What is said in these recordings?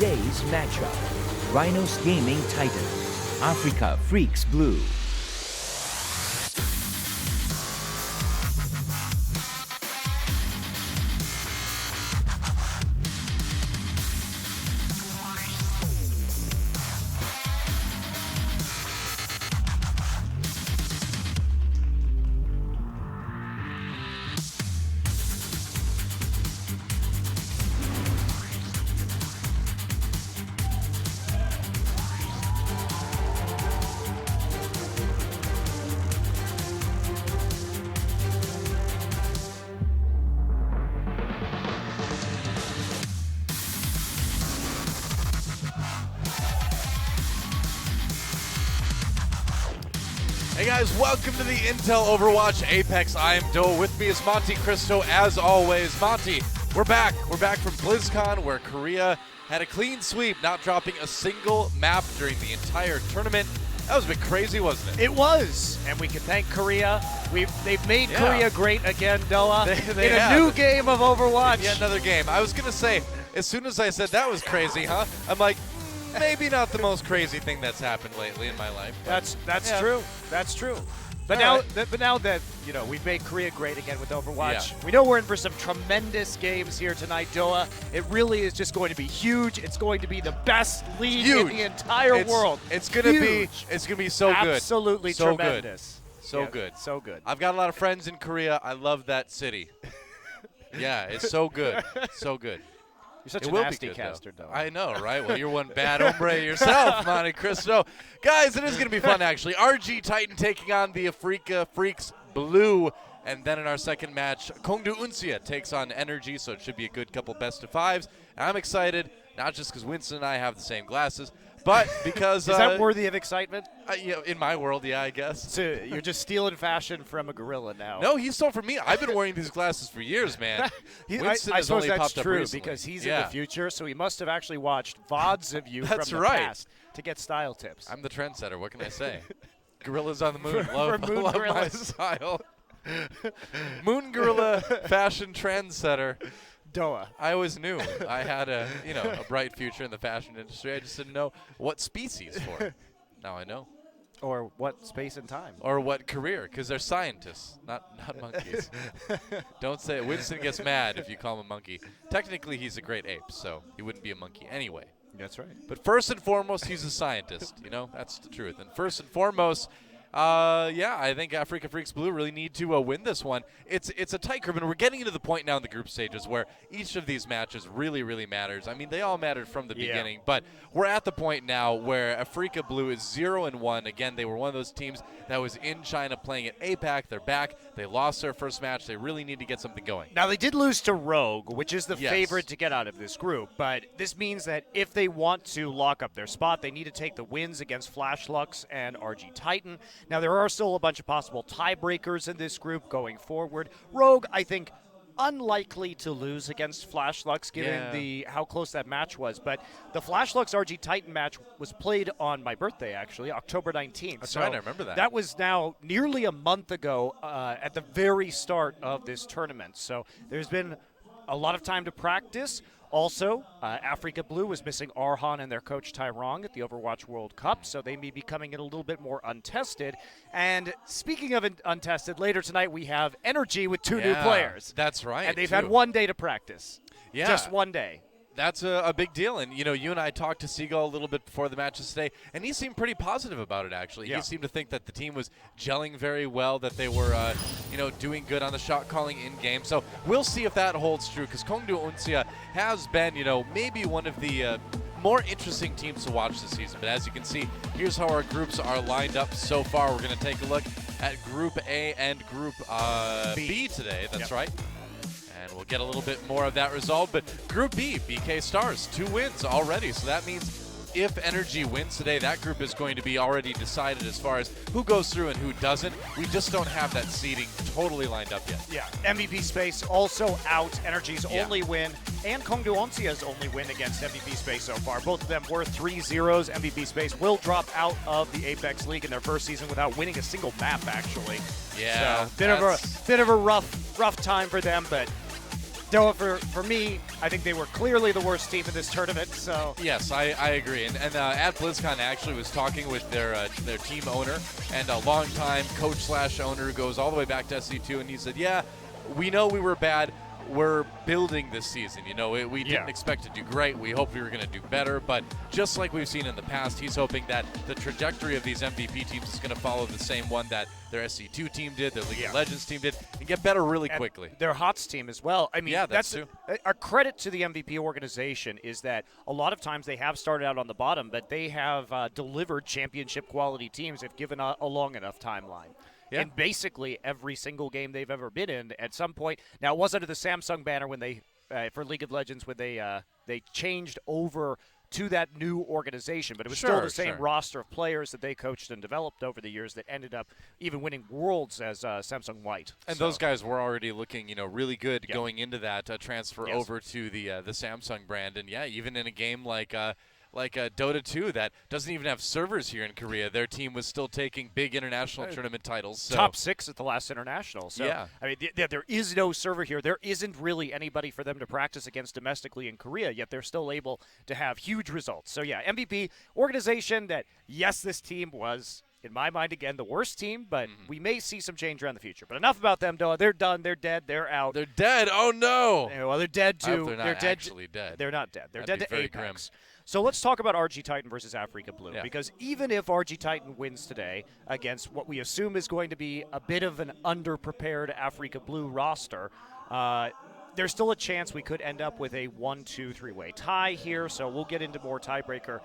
today's matchup. Rhinos Gaming Titan, Afreeca Freecs Blue. Hey guys, welcome to the Intel Overwatch Apex. I am Doe. With me is Monty Cristo, as always. Monty, we're back. We're back from BlizzCon, where Korea had a clean sweep, not dropping a single map during the entire tournament. That was a bit crazy, wasn't it? It was, and we can thank Korea. They've made Korea great again, Doa, they in have. a new game of Overwatch. Yeah, another game. I was going to say, as soon as I said that was crazy, I'm like, maybe not the most crazy thing that's happened lately in my life. That's yeah. true. That's true. But All now that we've made Korea great again with Overwatch, Yeah. we know we're in for some tremendous games here tonight, Doa. It really is just going to be huge. It's going to be the best league in the entire world. It's going to be so good. Absolutely so tremendous. Good. So Yeah, good. So good. I've got a lot of friends in Korea. I love that city. Yeah, it's so good. So good. You're such It a will nasty be good, caster, though. Doa. I know, right? Well, you're one bad hombre yourself, Monte Cristo. Guys, it is going to be fun, actually. RG Titan taking on the Afreeca Freecs Blue. And then in our second match, Kongdu Uncia takes on Energy, so it should be a good couple best of fives. And I'm excited, not just because Winston and I have the same glasses, but because Is that worthy of excitement? in my world, yeah, I guess. So you're just stealing fashion from a gorilla now. No, he stole from me. I've been wearing these glasses for years, man. Winston I has suppose only that's popped up true recently. because he's Yeah. in the future, so he must have actually watched VODs of you That's from the right. past to get style tips. I'm the trendsetter. What can I say? Gorillas on the moon. Love, Moon love my gorillas. style. Moon gorilla fashion trendsetter. Doa. I always knew I had a bright future in the fashion industry. I just didn't know what species for. Now I know. Or what space and time? Or what career, because they're scientists, not monkeys. Don't say it. Winston gets mad if you him a monkey. Technically, he's a great ape, so he wouldn't be a monkey anyway. That's right. But first and foremost, he's a scientist. That's the truth. And first and foremost, I think Afreeca Freecs Blue really need to win this one. It's a tight group, and we're getting into the point now in the group stages where each of these matches really, really matters. I mean, they all mattered from the beginning, but we're at the point now where Afreeca Blue is 0-1. Again, they were one of those teams that was in China playing at APAC. They're back. They lost their first match. They really need to get something going. Now, they did lose to Rogue, which is the Yes. favorite to get out of this group, but this means that if they want to lock up their spot, they need to take the wins against Flash Lux and RG Titan. Now, there are still a bunch of possible tiebreakers in this group going forward. Rogue, I think, unlikely to lose against Flash Lux given how close that match was. But the Flash Lux RG Titan match was played on my birthday, actually, October 19th. That's right, I remember that. That was now nearly a month ago at the very start of this tournament. So there's been a lot of time to practice. Also, Afreeca Blue was missing Arhan and their coach Tyrong at the Overwatch World Cup, so they may be coming in a little bit more untested. And speaking of untested, later tonight we have Energy with two new players. That's right. And they've had 1 day to practice. Yeah. Just 1 day. That's a big deal. And, you and I talked to Seagull a little bit before the matches today, and he seemed pretty positive about it, actually. Yeah. He seemed to think that the team was gelling very well, that they were, doing good on the shot calling in-game. So we'll see if that holds true, because Kongdu Uncia has been, maybe one of the more interesting teams to watch this season. But as you can see, here's how our groups are lined up so far. We're going to take a look at Group A and Group B today. That's right. And we'll get a little bit more of that result. But Group B, BK Stars, 2 wins already. So that means if Energy wins today, that group is going to be already decided as far as who goes through and who doesn't. We just don't have that seeding totally lined up yet. Yeah, MVP Space also out. Energy's only win, and Kongdu Uncia's only win against MVP Space so far. Both of them were 3-0s. MVP Space will drop out of the Apex League in their first season without winning a single map, actually. Yeah. So, bit of a rough time for them, but Doa, for me, I think they were clearly the worst team in this tournament. So Yes, I agree. And at BlizzCon, I actually was talking with their team owner and a longtime coach/owner who goes all the way back to SC2, and he said, yeah, we know we were bad. We're building this season. You know, we didn't expect to do great. We hoped we were going to do better. But just like we've seen in the past, he's hoping that the trajectory of these MVP teams is going to follow the same one that their SC2 team did, their League of Legends team did, and get better really quickly. Their HOTS team as well. I mean, yeah, that's true. A credit to the MVP organization is that a lot of times they have started out on the bottom, but they have delivered championship quality teams if given a long enough timeline. Yeah. In basically every single game they've ever been in at some point. Now, it was under the Samsung banner when they, for League of Legends, when they changed over to that new organization, but it was still the same roster of players that they coached and developed over the years that ended up even winning Worlds as Samsung White. And those guys were already looking, really good going into that transfer over to the Samsung brand. And yeah, even in a game like Dota 2 that doesn't even have servers here in Korea, their team was still taking big international tournament titles. So. Top 6 at the last international. So, yeah. I mean, there is no server here. There isn't really anybody for them to practice against domestically in Korea, yet they're still able to have huge results. So, yeah, MVP organization that, yes, this team was, in my mind, again, the worst team, but we may see some change around the future. But enough about them, Doa. They're done. They're dead. They're out. They're dead. Oh, no. Well, they're dead, too. They're not actually dead. They're not dead. They're That'd dead to be very Apex. grim. So let's talk about RG Titan versus Afreeca Blue, because even if RG Titan wins today against what we assume is going to be a bit of an underprepared Afreeca Blue roster, there's still a chance we could end up with a 1-2-3-way tie here. So we'll get into more tiebreaker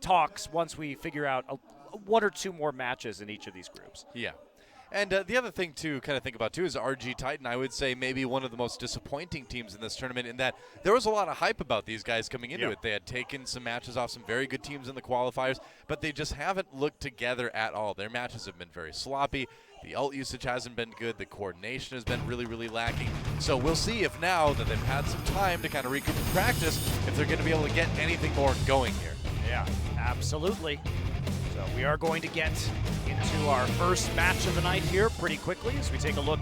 talks once we figure out one or two more matches in each of these groups. Yeah. And the other thing to kind of think about, too, is RG Titan, I would say, maybe one of the most disappointing teams in this tournament in that there was a lot of hype about these guys coming into it. They had taken some matches off some very good teams in the qualifiers, but they just haven't looked together at all. Their matches have been very sloppy. The ult usage hasn't been good. The coordination has been really, really lacking. So we'll see if now that they've had some time to kind of regroup and practice, if they're going to be able to get anything more going here. Yeah, absolutely. So we are going to get into our first match of the night here pretty quickly as we take a look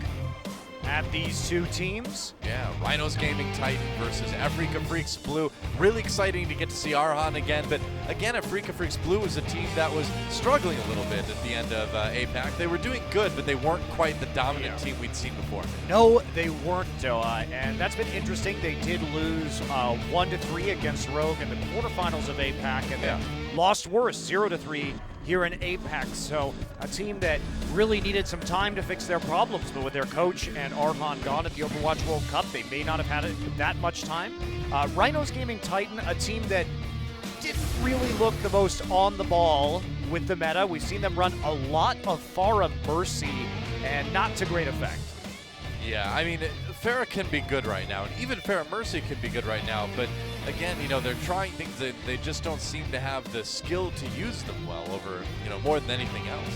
at these two teams. Yeah, Rhinos Gaming Titan versus Afreeca Freecs Blue. Really exciting to get to see Arhan again, but again, Afreeca Freecs Blue was a team that was struggling a little bit at the end of APAC. They were doing good, but they weren't quite the dominant team we'd seen before. No, they weren't, Doa, and that's been interesting. They did lose 1-3 against Rogue in the quarterfinals of APAC, and then lost worse, 0-3 here in Apex. So a team that really needed some time to fix their problems, but with their coach and Arhan gone at the Overwatch World Cup, they may not have had that much time. Rhinos Gaming Titan, a team that didn't really look the most on the ball with the meta. We've seen them run a lot of Pharah Mercy and not to great effect. Yeah, I mean, Pharah can be good right now, and even Pharah Mercy can be good right now, but again, they're trying things that they just don't seem to have the skill to use them well over, more than anything else.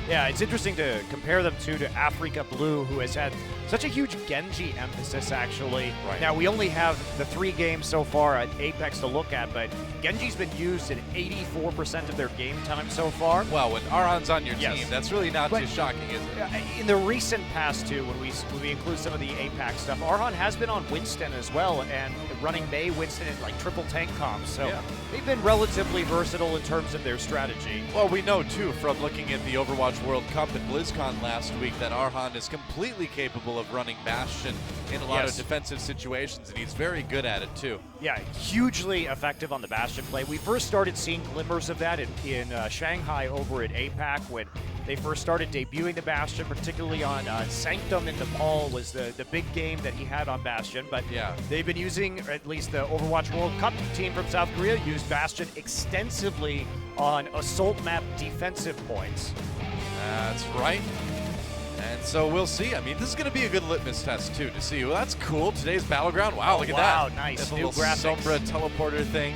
Yeah, it's interesting to compare them to Afreeca Blue, who has had such a huge Genji emphasis, actually. Right. Now, we only have the 3 games so far at Apex to look at, but Genji's been used in 84% of their game time so far. Well, when Arhan's on your team, that's really not too shocking, is it? In the recent past, too, when we include some of the Apex stuff, Arhan has been on Winston as well, and running Mei, Winston, and like triple tank comps. So they've been relatively versatile in terms of their strategy. Well, we know, too, from looking at the Overwatch World Cup at BlizzCon last week, that Arhan is completely capable of running Bastion in a lot of defensive situations, and he's very good at it, too. Yeah, hugely effective on the Bastion play. We first started seeing glimmers of that in Shanghai over at APAC when they first started debuting the Bastion, particularly on Sanctum in Nepal was the big game that he had on Bastion. But they've been using, or at least the Overwatch World Cup team from South Korea, used Bastion extensively on assault map defensive points. That's right. And so we'll see. I mean, this is going to be a good litmus test, too, to see. Well, that's cool. Today's Battleground. Wow, look at that. Wow, nice. That's a New little graphics. Sombra teleporter thing.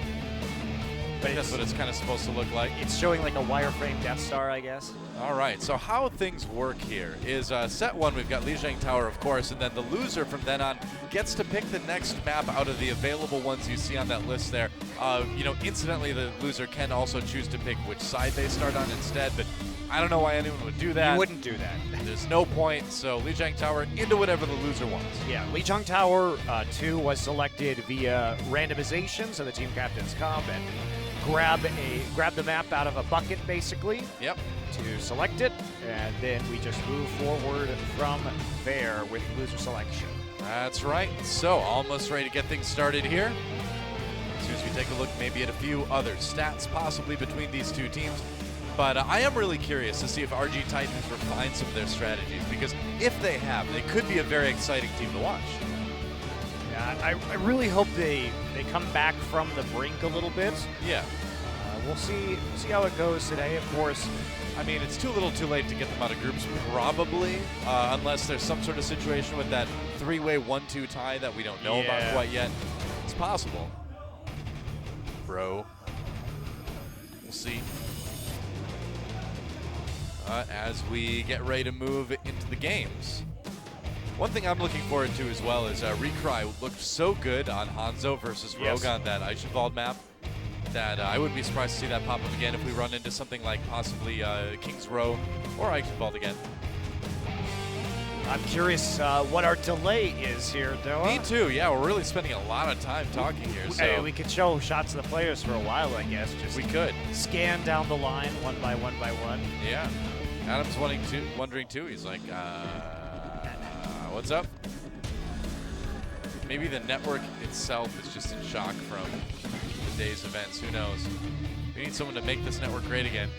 But That's what it's kind of supposed to look like. It's showing like a wireframe Death Star, I guess. All right, so how things work here is set one, we've got Lijiang Tower, of course, and then the loser from then on gets to pick the next map out of the available ones you see on that list there. Incidentally, the loser can also choose to pick which side they start on instead, but I don't know why anyone would do that. You wouldn't do that. There's no point, so Lijiang Tower into whatever the loser wants. Yeah, Lijiang Tower 2 was selected via randomization, so the team captains come and grab the map out of a bucket, basically. Yep. To select it, and then we just move forward from there with loser selection. That's right. So almost ready to get things started here. As soon as we take a look maybe at a few other stats possibly between these two teams. But I am really curious to see if RG Titan has refined some of their strategies, because if they have, they could be a very exciting team to watch. Yeah, I really hope they come back from the brink a little bit. Yeah. We'll see how it goes today, of course. I mean, it's too little too late to get them out of groups, probably, unless there's some sort of situation with that three-way 1-2 tie that we don't know about quite yet. It's possible. Bro. We'll see. As we get ready to move into the games. One thing I'm looking forward to as well is Recry looked so good on Hanzo versus Rogue on that Eichenwald map that I wouldn't be surprised to see that pop up again if we run into something like possibly King's Row or Eichenwald again. I'm curious what our delay is here, though. Me too, yeah, we're really spending a lot of time talking here. So Hey, we could show shots of the players for a while, I guess. Just we could. Scan down the line one by one by one. Yeah. Adam's wondering too. He's like, what's up? Maybe the network itself is just in shock from the day's events. Who knows? We need someone to make this network great again.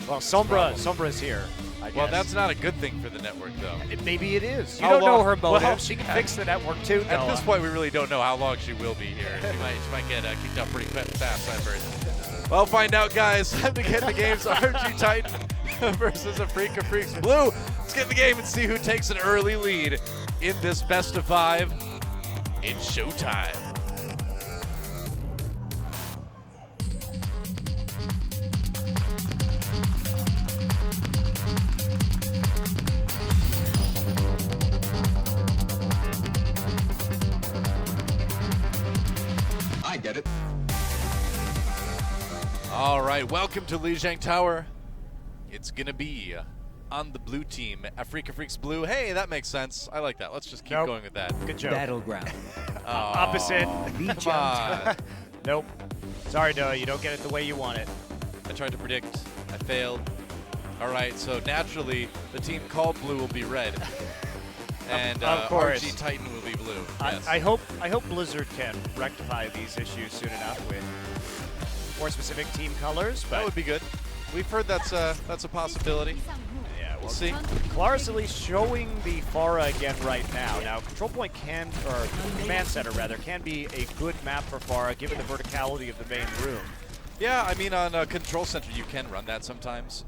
Well, Sombra's here. I guess. Well, that's not a good thing for the network, though. Maybe it is. You don't know her motive. She can fix the network too. At this point, we really don't know how long she will be here. She might get kicked out pretty fast, I've heard. Well, find out, guys. Time to get the games. RG Titan versus Afreeca Freecs Blue. Let's get in the game and see who takes an early lead in this best of 5. It's showtime. I get it. All right, welcome to Lijiang Tower. It's going to be on the blue team, Afreeca Freecs Blue. Hey, that makes sense. I like that. Let's just keep going with that. Good joke. Battleground. Opposite. Come on. Nope. Sorry, Noah. You don't get it the way you want it. I tried to predict. I failed. All right, so naturally, the team called blue will be red. And of course. RG Titan will be blue. Yes. I hope Blizzard can rectify these issues soon enough with more specific team colors. But That would be good. We've heard that's a possibility. yeah, We'll see. Claris at least showing the Pharah again right now. Now, Control Point or Command Center rather, can be a good map for Pharah given the verticality of the main room. Yeah, I mean, on Control Center, you can run that sometimes.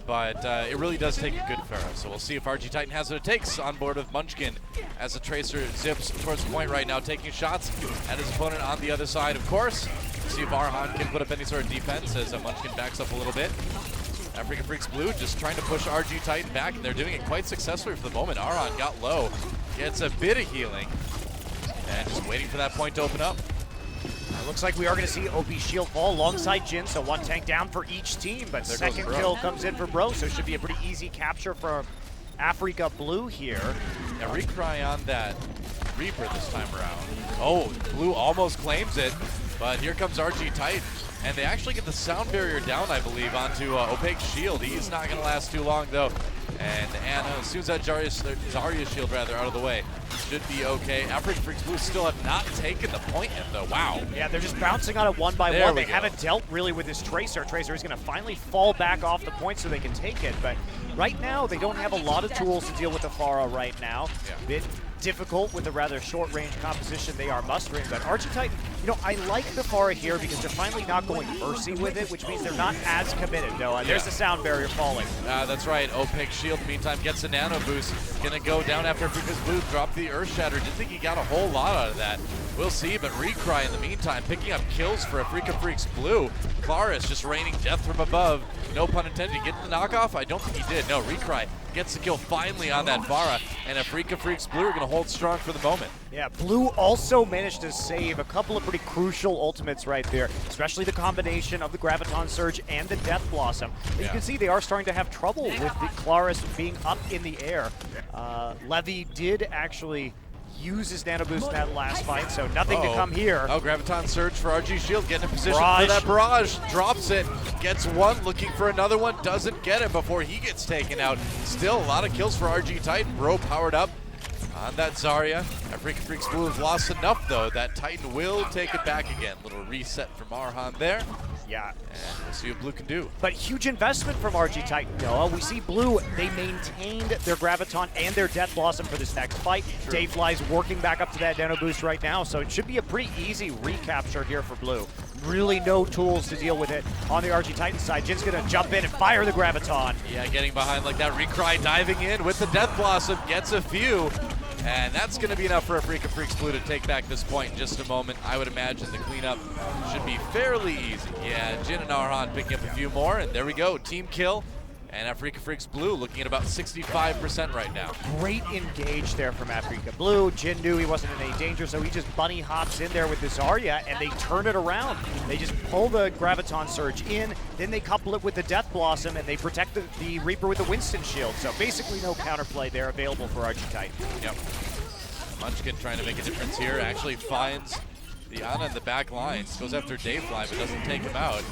But it really does take a good Pharah. So we'll see if RG Titan has what it takes on board with Munchkin as the Tracer zips towards the point right now, taking shots at his opponent on the other side, of course. See if Arhan can put up any sort of defense as Munchkin backs up a little bit. Afreeca Freecs Blue just trying to push RG Titan back, and they're doing it quite successfully for the moment. Arhan got low, gets a bit of healing, and just waiting for that point to open up. It looks like we are going to see OP Shield fall alongside Jin, so one tank down for each team, but There second goes Bro. kill comes in for Bro, so it should be a pretty easy capture for Afreeca Blue here. Now Recry on that Reaper this time around. Oh, Blue almost claims it, but here comes RG Titan. And they actually get the sound barrier down, I believe, onto Opaque's shield. He's not going to last too long, though. And Anna, as soon as that Zarya shield, rather, out of the way, should be okay. Afreeca Freecs Blue still have not taken the point yet, though. Wow. Yeah, they're just bouncing on it one by There one. we They go. haven't dealt really with this Tracer. Tracer is going to finally fall back off the point so they can take it. But right now, they don't have a lot of tools to deal with the Pharah right now. Yeah. Bit difficult with the rather short-range composition they are mustering. But RG Titan, you know, I like the Pharah here because they're finally not going Mercy with it, which means they're not as committed. No, there's the sound barrier falling. That's right. Opaque's shield, meantime, gets a nano boost. Gonna go down after Afreeca's Blue, drop the Earth Shatter. Didn't think he got a whole lot out of that. We'll see, but Recry in the meantime picking up kills for Afreeca Freecs Blue. Claris just raining death from above. No pun intended. Get the knockoff? I don't think he did. No, Recry gets the kill finally on that Vara, and Afreeca Freecs Blue are going to hold strong for the moment. Yeah, Blue also managed to save a couple of pretty crucial ultimates right there, especially the combination of the Graviton Surge and the Death Blossom. But you can see they are starting to have trouble with the Claris being up in the air. Levy did actually use his nano boost in that last fight, so nothing to come here. Oh, Graviton Surge for RG Shield, getting in position for that barrage. Drops it, gets one, looking for another one, doesn't get it before he gets taken out. Still a lot of kills for RG Titan. Bro powered up on that Zarya. Afreeca Freecs Blue has lost enough though that Titan will take it back again. Little reset from Arhan there. Yeah. And we'll see what Blue can do. But huge investment from RG Titan, Noah. We see Blue, they maintained their Graviton and their Death Blossom for this next fight. Dayfly's working back up to that nano boost right now, so it should be a pretty easy recapture here for Blue. Really no tools to deal with it on the RG Titan side. Jin's gonna jump in and fire the Graviton. Yeah, getting behind like that. Recry diving in with the Death Blossom, gets a few. And that's going to be enough for Afreeca Freecs Blue to take back this point in just a moment. I would imagine the cleanup should be fairly easy. Yeah, Jin and Arhan picking up a few more, and there we go. Team kill. And Afreeca Freecs Blue looking at about 65% right now. Great engage there from Afreeca Blue. Jin knew he wasn't in any danger, so he just bunny hops in there with this Zarya, and they turn it around. They just pull the Graviton Surge in, then they couple it with the Death Blossom, and they protect the Reaper with the Winston Shield. So basically no counterplay there available for RG Titan. Yep. Munchkin trying to make a difference here. Actually finds the Ana in the back lines. Goes after Dayfly, but doesn't take him out.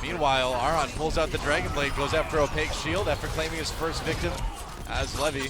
Meanwhile, Arhan pulls out the Dragon Blade, goes after Opaque Shield after claiming his first victim as Levy.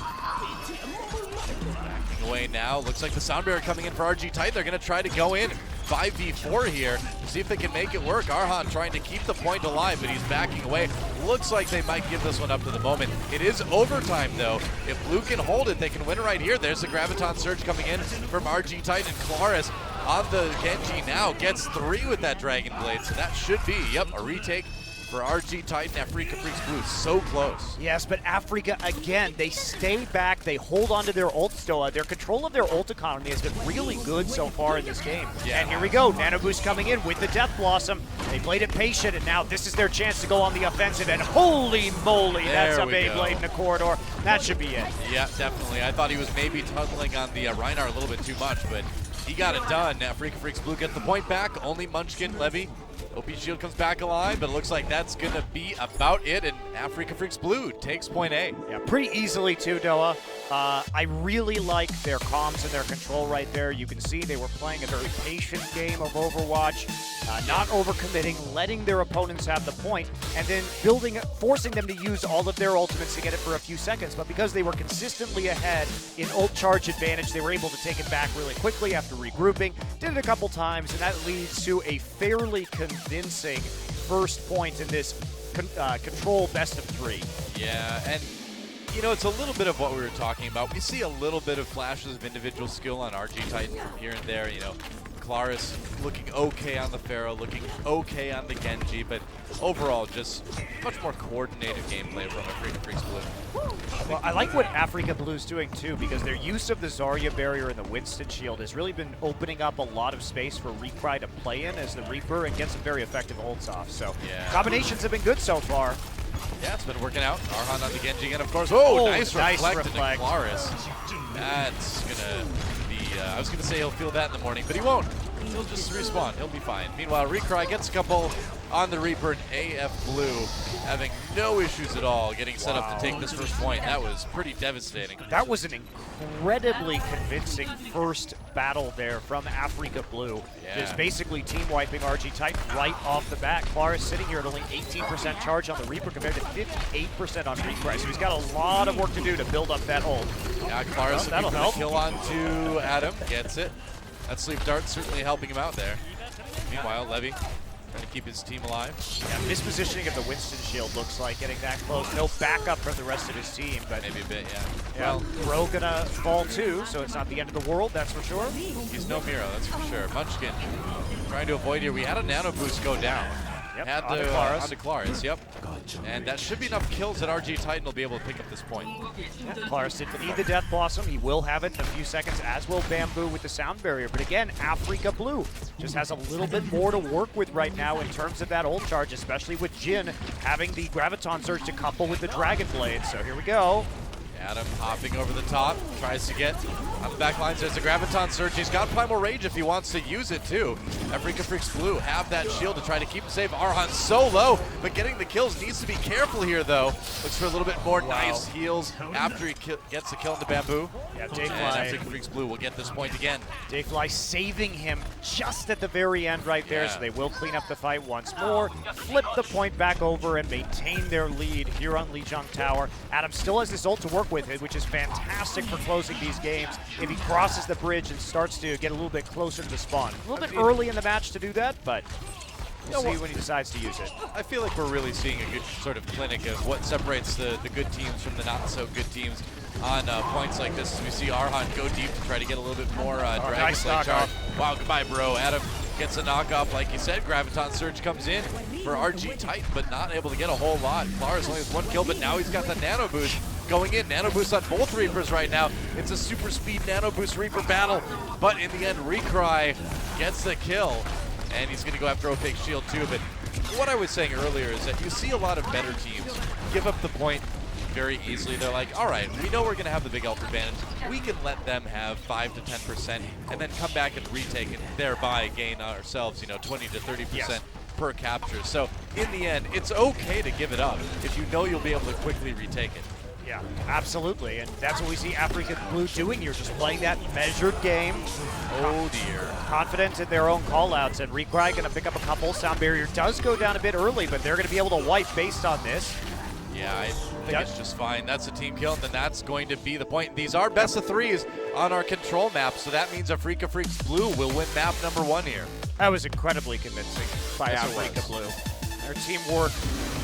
Backing away now. Looks like the Sound Barrier coming in for RG Titan. They're going to try to go in 5v4 here to see if they can make it work. Arhan trying to keep the point alive, but he's backing away. Looks like they might give this one up to the moment. It is overtime, though. If Blue can hold it, they can win right here. There's the Graviton Surge coming in from RG Titan. Claris on the Genji now gets 3 with that Dragon Blade, so that should be, a retake for RG Titan. Afreeca Freecs Blue so close. Yes, but Afreeca, again, they stay back, they hold on to their ult Stoa. Their control of their ult economy has been really good so far in this game. Yeah. And here we go, Nano Boost coming in with the Death Blossom. They played it patient, and now this is their chance to go on the offensive, and holy moly, that's a Beyblade in the corridor. That should be it. Yeah, definitely. I thought he was maybe tunneling on the Rhinos a little bit too much, but he got it done. Afreeca Freecs Blue gets the point back. Only Munchkin, Levy. OP Shield comes back alive, but it looks like that's going to be about it, and Afreeca Freecs Blue takes point A. Yeah, pretty easily too, Noah. I really like their comms and their control right there. You can see they were playing a very patient game of Overwatch, not overcommitting, letting their opponents have the point, and then forcing them to use all of their ultimates to get it for a few seconds. But because they were consistently ahead in ult charge advantage, they were able to take it back really quickly after regrouping. Did it a couple times, and that leads to a fairly convincing first point in this control best of 3. Yeah, and it's a little bit of what we were talking about. We see a little bit of flashes of individual skill on RG Titan from here and there. Claris looking okay on the Pharaoh, looking okay on the Genji, but overall just much more coordinated gameplay from Afreeca Freecs Blue. Well, I like what Afreeca Blue's doing too, because their use of the Zarya barrier and the Winston Shield has really been opening up a lot of space for Recry to play in as the Reaper and get some very effective ults off. So combinations have been good so far. Yeah, it's been working out. Arhan on the Genji again, of course. Oh, nice reflect into Claris. That's gonna be, I was gonna say he'll feel that in the morning, but he won't. He'll just respawn, he'll be fine. Meanwhile, Recry gets a couple on the Reaper, and AF Blue having no issues at all getting set up to take this first point. That was pretty devastating. That was an incredibly convincing first battle there from Afreeca Blue. Yeah. Just basically team wiping RG Titan right off the bat. Claris sitting here at only 18% charge on the Reaper compared to 58% on Recry, so he's got a lot of work to do to build up that ult. Yeah, Claris that'll help. Kill on to Adam, gets it. That sleep dart certainly helping him out there. Meanwhile, Levy trying to keep his team alive. Yeah, mispositioning of the Winston Shield looks like getting that close. No backup from the rest of his team, but maybe a bit, yeah. Well, Bro gonna fall too, so it's not the end of the world, that's for sure. He's no Miro, that's for sure. Munchkin trying to avoid here. We had a nano boost go down. Yep, Had onto to Claris. onto Claris, yep. And that should be enough kills that RG Titan will be able to pick up this point. Yeah, Claris didn't need the Death Blossom. He will have it in a few seconds, as will Bamboo with the Sound Barrier. But again, Afreeca Blue just has a little bit more to work with right now in terms of that ult charge, especially with Jin having the Graviton Surge to couple with the Dragon Blade. So here we go. Adam hopping over the top, tries to get on the back lines. There's a Graviton Surge. He's got Primal Rage if he wants to use it too. Afreeca Freecs Blue have that shield to try to keep him safe. Arhan so low, but getting the kills. Needs to be careful here though. Looks for a little bit more nice heals after he gets the kill into Bamboo. Yeah, And Dayfly. Afreeca Freecs Blue will get this point again. Dayfly saving him just at the very end right there, Yeah. so they will clean up the fight once more, flip the point back over, and maintain their lead here on Lijiang Tower. Adam still has this ult to work with, which is fantastic for closing these games if he crosses the bridge and starts to get a little bit closer to the spawn. A little bit early in the match to do that, but we'll see when he decides to use it. I feel like we're really seeing a good sort of clinic of what separates the good teams from the not so good teams on points like this. As we see Arhan go deep to try to get a little bit more Dragon nice Blade charge. knockoff. Wow, goodbye, bro. Adam gets a knockoff, like you said. Graviton Surge comes in for RG Titan, but not able to get a whole lot. Claris only has one kill, but now he's got the Nano Boost going in. Nano Boost on both Reapers right now. It's a super speed Nano Boost Reaper battle, but in the end, Recry gets the kill, and he's going to go after Opaque's shield too. But what I was saying earlier is that you see a lot of better teams give up the point very easily. They're like, all right, we know we're going to have the big ult advantage. We can let them have 5 to 10% and then come back and retake and thereby gain ourselves, 20 to 30% per capture. So in the end, it's okay to give it up if you know you'll be able to quickly retake it. Yeah, absolutely, and that's what we see Afreeca Blue doing here, just playing that measured game. Oh dear. Confident in their own callouts, and Recry going to pick up a couple. Sound Barrier does go down a bit early, but they're going to be able to wipe based on this. Yeah, I think it's just fine. That's a team kill, and then that's going to be the point. These are best of threes on our control map, so that means Afreeca Freecs Blue will win map number 1 here. That was incredibly convincing by Yes, it Afreeca was. Blue. Their teamwork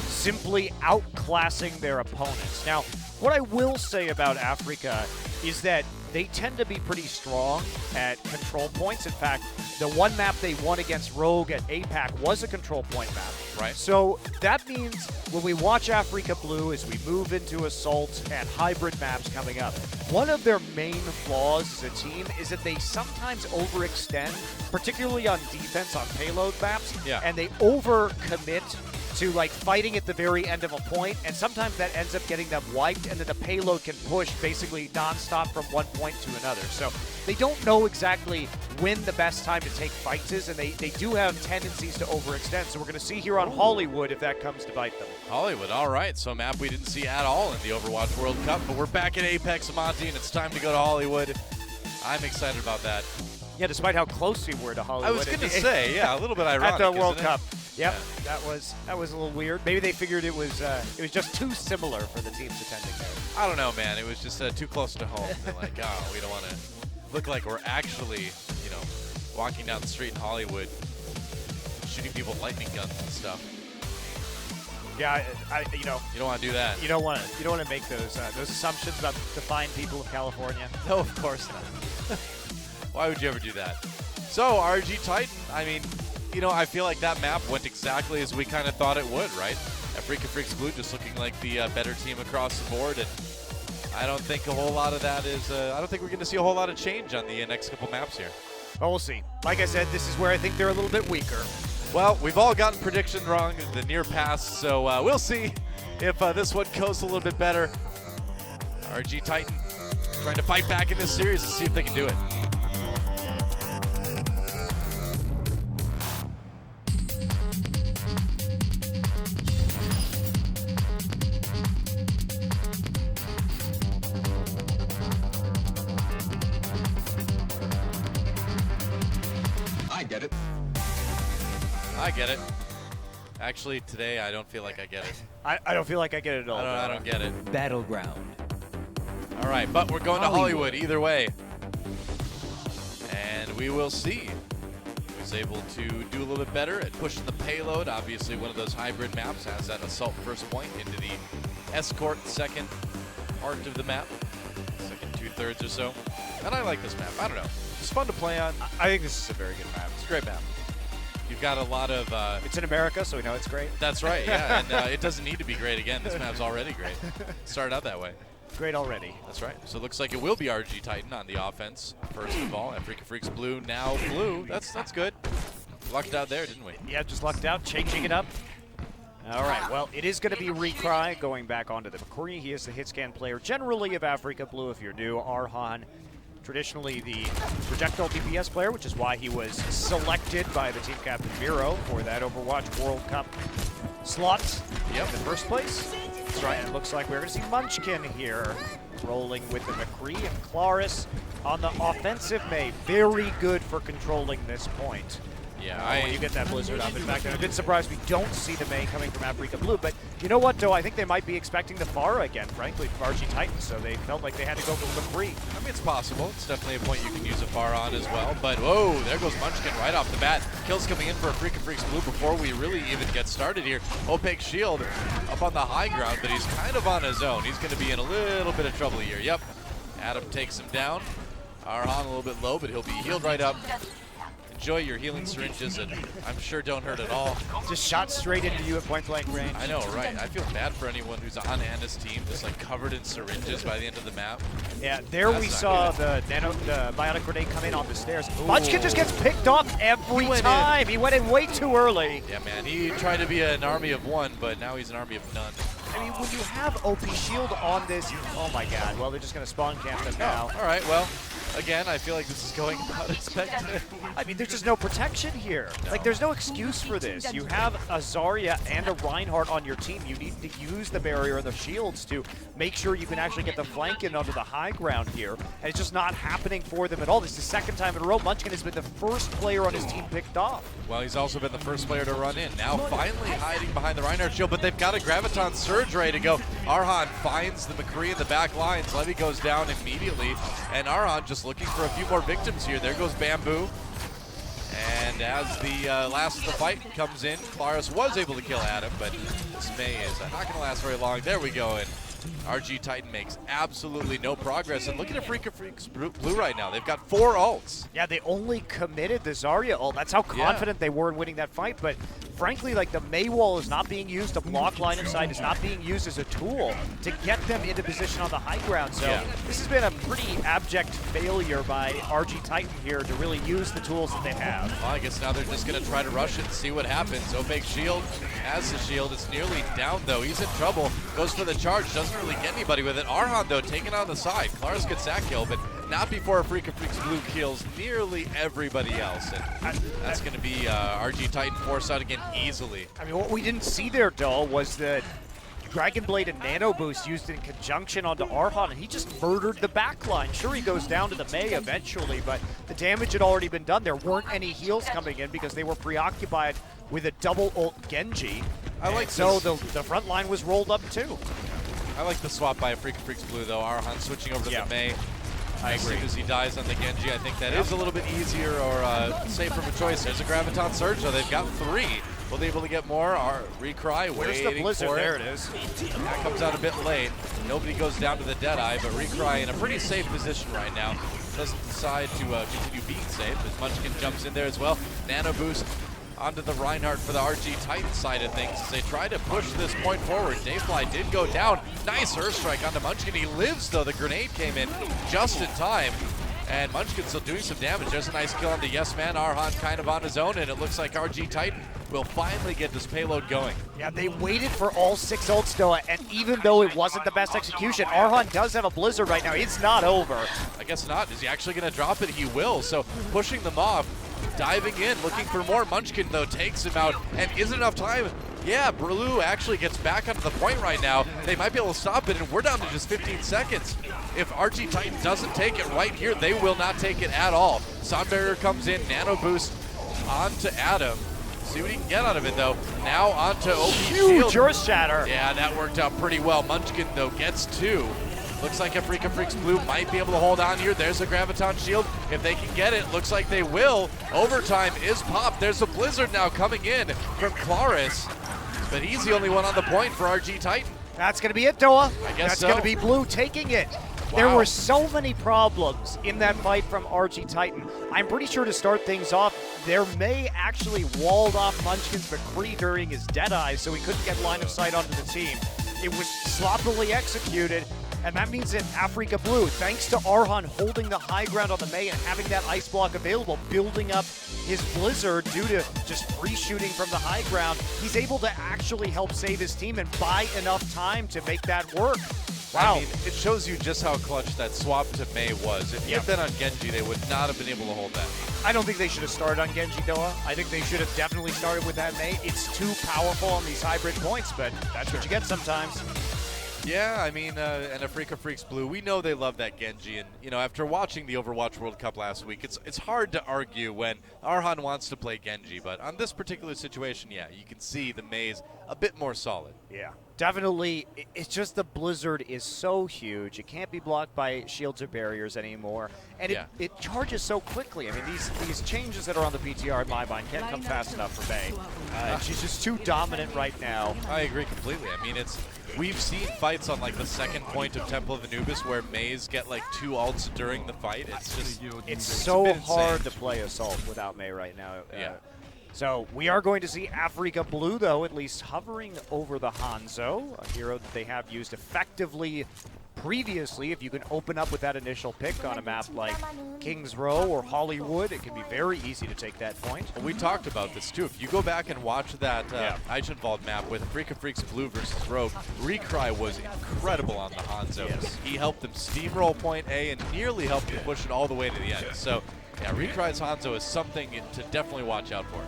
simply outclassing their opponents. Now, what I will say about Afreeca is that they tend to be pretty strong at control points. In fact, the one map they won against Rogue at APAC was a control point map. Right. So that means when we watch Afreeca Blue as we move into Assault and hybrid maps coming up, one of their main flaws as a team is that they sometimes overextend, particularly on defense on payload maps, and they overcommit to like fighting at the very end of a point, and sometimes that ends up getting them wiped, and then the payload can push basically non-stop from one point to another. So they don't know exactly when the best time to take fights is, and they do have tendencies to overextend. So we're going to see here on Hollywood if that comes to bite them. Hollywood, all right. So a map we didn't see at all in the Overwatch World Cup, but we're back at Apex Monty, and it's time to go to Hollywood. I'm excited about that. Yeah, despite how close we were to Hollywood. I was going to say, yeah, a little bit ironic, at the World isn't it? Cup. Yep, that was a little weird. Maybe they figured it was just too similar for the teams attending there. I don't know, man. It was just too close to home. They're like, oh, we don't want to look like we're actually, walking down the street in Hollywood, shooting people with lightning guns and stuff. Yeah, you don't want to do that. You don't want to make those assumptions about the fine people of California. No, of course not. Why would you ever do that? So RG Titan, I mean, I feel like that map went exactly as we kind of thought it would, right? Afreeca Freecs Blue just looking like the better team across the board, and I don't think a whole lot of that is. I don't think we're going to see a whole lot of change on the next couple maps here. Well, we'll see. Like I said, this is where I think they're a little bit weaker. Well, we've all gotten prediction wrong in the near past, so we'll see if this one goes a little bit better. RG Titan trying to fight back in this series and see if they can do it. I get it. Actually, today I don't feel like I get it. I don't feel like I get it at all. I don't get it. Battleground. All right, but we're going to Hollywood either way. And we will see who's able to do a little bit better at pushing the payload. Obviously, one of those hybrid maps has that assault first point into the escort second part of the map. Second 2/3 or so. And I like this map. I don't know. It's fun to play on. I think this is a very good map. It's a great map. You've got a lot of... It's in America, so we know it's great. That's right, yeah, and it doesn't need to be great again. This map's already great. Started out that way. Great already. That's right. So it looks like it will be RG Titan on the offense, first of all. Afreeca Freecs blue, now blue. That's good. Lucked out there, didn't we? Yeah, just lucked out, changing it up. All right, well, it is going to be Recry going back onto the McCree. He is the hit scan player generally of Afreeca Blue if you're new. Arhan, traditionally the projectile DPS player, which is why he was selected by the team captain Miro for that Overwatch World Cup slot in the first place. That's right, and it looks like we're going to see Munchkin here rolling with the McCree and Claris on the offensive May. Very good for controlling this point. Yeah, You get that blizzard up. In fact, I'm a bit surprised we don't see the May coming from Afreeca Blue. But you know what, though? I think they might be expecting the Pharah again, frankly, from RG Titan. So they felt like they had to go for the McCree. I mean, it's possible. It's definitely a point you can use a Pharah on as well. But, whoa, there goes Munchkin right off the bat. Kills coming in for Afreeca Freecs Blue before we really even get started here. Opaque Shield up on the high ground, but he's kind of on his own. He's going to be in a little bit of trouble here. Yep, Adam takes him down. Arhan a little bit low, but he'll be healed right up. Enjoy your healing syringes, and I'm sure don't hurt at all. Just shot straight into you at point blank range. I know, right? I feel bad for anyone who's on Anna's team, just like covered in syringes by the end of the map. Yeah, there we saw the bionic grenade come in on the stairs. Munchkin just gets picked off every time. He went in way too early. Yeah, man, he tried to be an army of one, but now he's an army of none. I mean, when you have OP Shield on this, oh my god. Well, they're just going to spawn camp them now. All right, well, again, I feel like this is going about expected. I mean, there's just no protection here. No. Like, there's no excuse for this. You have a Zarya and a Reinhardt on your team. You need to use the barrier and the shields to make sure you can actually get the flank in onto the high ground here. And it's just not happening for them at all. This is the second time in a row Munchkin has been the first player on his team picked off. Well, he's also been the first player to run in. Now finally hiding behind the Reinhardt shield, but they've got a Graviton Surge ready to go. Arhan finds the McCree in the back lines. Levy goes down immediately, and Arhan just looking for a few more victims here. There goes Bamboo. And as the last of the fight comes in, Claris was able to kill Adam, but this May is not going to last very long. There we go, and RG Titan makes absolutely no progress. And look at Afreeca Freecs Blue right now. They've got 4 ults. Yeah, they only committed the Zarya ult. That's how confident they were in winning that fight. But frankly, like, the May wall is not being used to block line of sight. It's not being used as a tool to get them into position on the high ground. So this has been a pretty abject failure by RG Titan here to really use the tools that they have. Well, I guess now they're just going to try to rush it and see what happens. Opaque Shield has the shield. It's nearly down, though. He's in trouble. Goes for the charge. Doesn't really get anybody with it. Arhan, though, taken on the side. Claris gets that kill, but not before Afreeca Freecs Blue kills nearly everybody else. And that's going to be RG Titan forced out again easily. I mean, what we didn't see there, though, was the Dragon Blade and Nano Boost used in conjunction onto Arhan, and he just murdered the backline. Sure, he goes down to the May eventually, but the damage had already been done. There weren't any heals coming in because they were preoccupied with a double ult Genji. So the front line was rolled up too. I like the swap by Afreeca Freecs Blue, though. Arhan switching over to the May. I agree. As soon as he dies on the Genji, I think that is a little bit easier or safer of a choice. There's a Graviton Surge, though. They've got 3. Will they be able to get more? Our Recry waiting the blizzard? for it. There it is. That comes out a bit late. Nobody goes down to the Deadeye, but Recry in a pretty safe position right now. Doesn't decide to continue being safe as Munchkin jumps in there as well. Nano Boost onto the Reinhardt for the RG Titan side of things as they try to push this point forward. Dayfly did go down. Nice Earth Strike onto Munchkin. He lives, though. The grenade came in just in time. And Munchkin still doing some damage. There's a nice kill on the Yes Man. Arhan kind of on his own, and it looks like RG Titan will finally get this payload going. Yeah, they waited for all 6 ults, Noah, and even though it wasn't the best execution, Arhan does have a blizzard right now. It's not over. I guess not. Is he actually going to drop it? He will. So pushing them off, diving in, looking for more. Munchkin, though, takes him out, and isn't enough time. Yeah, Blue actually gets back onto the point right now. They might be able to stop it, and we're down to just 15 seconds. If RG Titan doesn't take it right here, they will not take it at all. Sound Barrier comes in, Nano Boost onto Adam. See what he can get out of it, though. Now onto OP Huge Earth Shatter. Yeah, that worked out pretty well. Munchkin, though, gets 2. Looks like Afreeca Freecs Blue might be able to hold on here. There's a Graviton Shield. If they can get it, looks like they will. Overtime is popped. There's a Blizzard now coming in from Claris, but he's the only one on the point for RG Titan. That's going to be it, Doa. I guess That's so. going to be Blue taking it. There Wow. were so many problems in that fight from RG Titan. I'm pretty sure to start things off, their May actually walled off Munchkin's McCree during his Deadeye, so he couldn't get line of sight onto the team. It was sloppily executed, and that means that Afreeca Blue, thanks to Arhan holding the high ground on the May and having that ice block available, building up his Blizzard due to just free shooting from the high ground, he's able to actually help save his team and buy enough time to make that work. Wow. I mean, it shows you just how clutch that swap to May was. If he had been on Genji, they would not have been able to hold that. I don't think they should have started on Genji Doa. I think they should have definitely started with that May. It's too powerful on these hybrid points, but that's what you get sometimes. Yeah, I mean, and Afreeca Freecs Blue, we know they love that Genji, and after watching the Overwatch World Cup last week, it's hard to argue when Arhan wants to play Genji, but on this particular situation, yeah, you can see the May's a bit more solid. Yeah, definitely. It's just the Blizzard is so huge; it can't be blocked by shields or barriers anymore, and it charges so quickly. I mean, these changes that are on the PTR in my mind can't come fast enough for May. She's just too dominant right now. I agree completely. I mean, we've seen fights on like the second point of Temple of Anubis where Mays get like 2 ults during the fight. It's so hard to play Assault without May right now. Yeah. So we are going to see Afreeca Blue, though, at least hovering over the Hanzo, a hero that they have used effectively previously. If you can open up with that initial pick on a map like Kings Row or Hollywood, it can be very easy to take that point. Well, we talked about this too. If you go back and watch that Eichenwald map with Afreeca Freecs Blue versus Rogue, Recry was incredible on the Hanzo. Yes. He helped them steamroll point A and nearly helped them push it all the way to the end. So, yeah, Recry's Hanzo is something to definitely watch out for.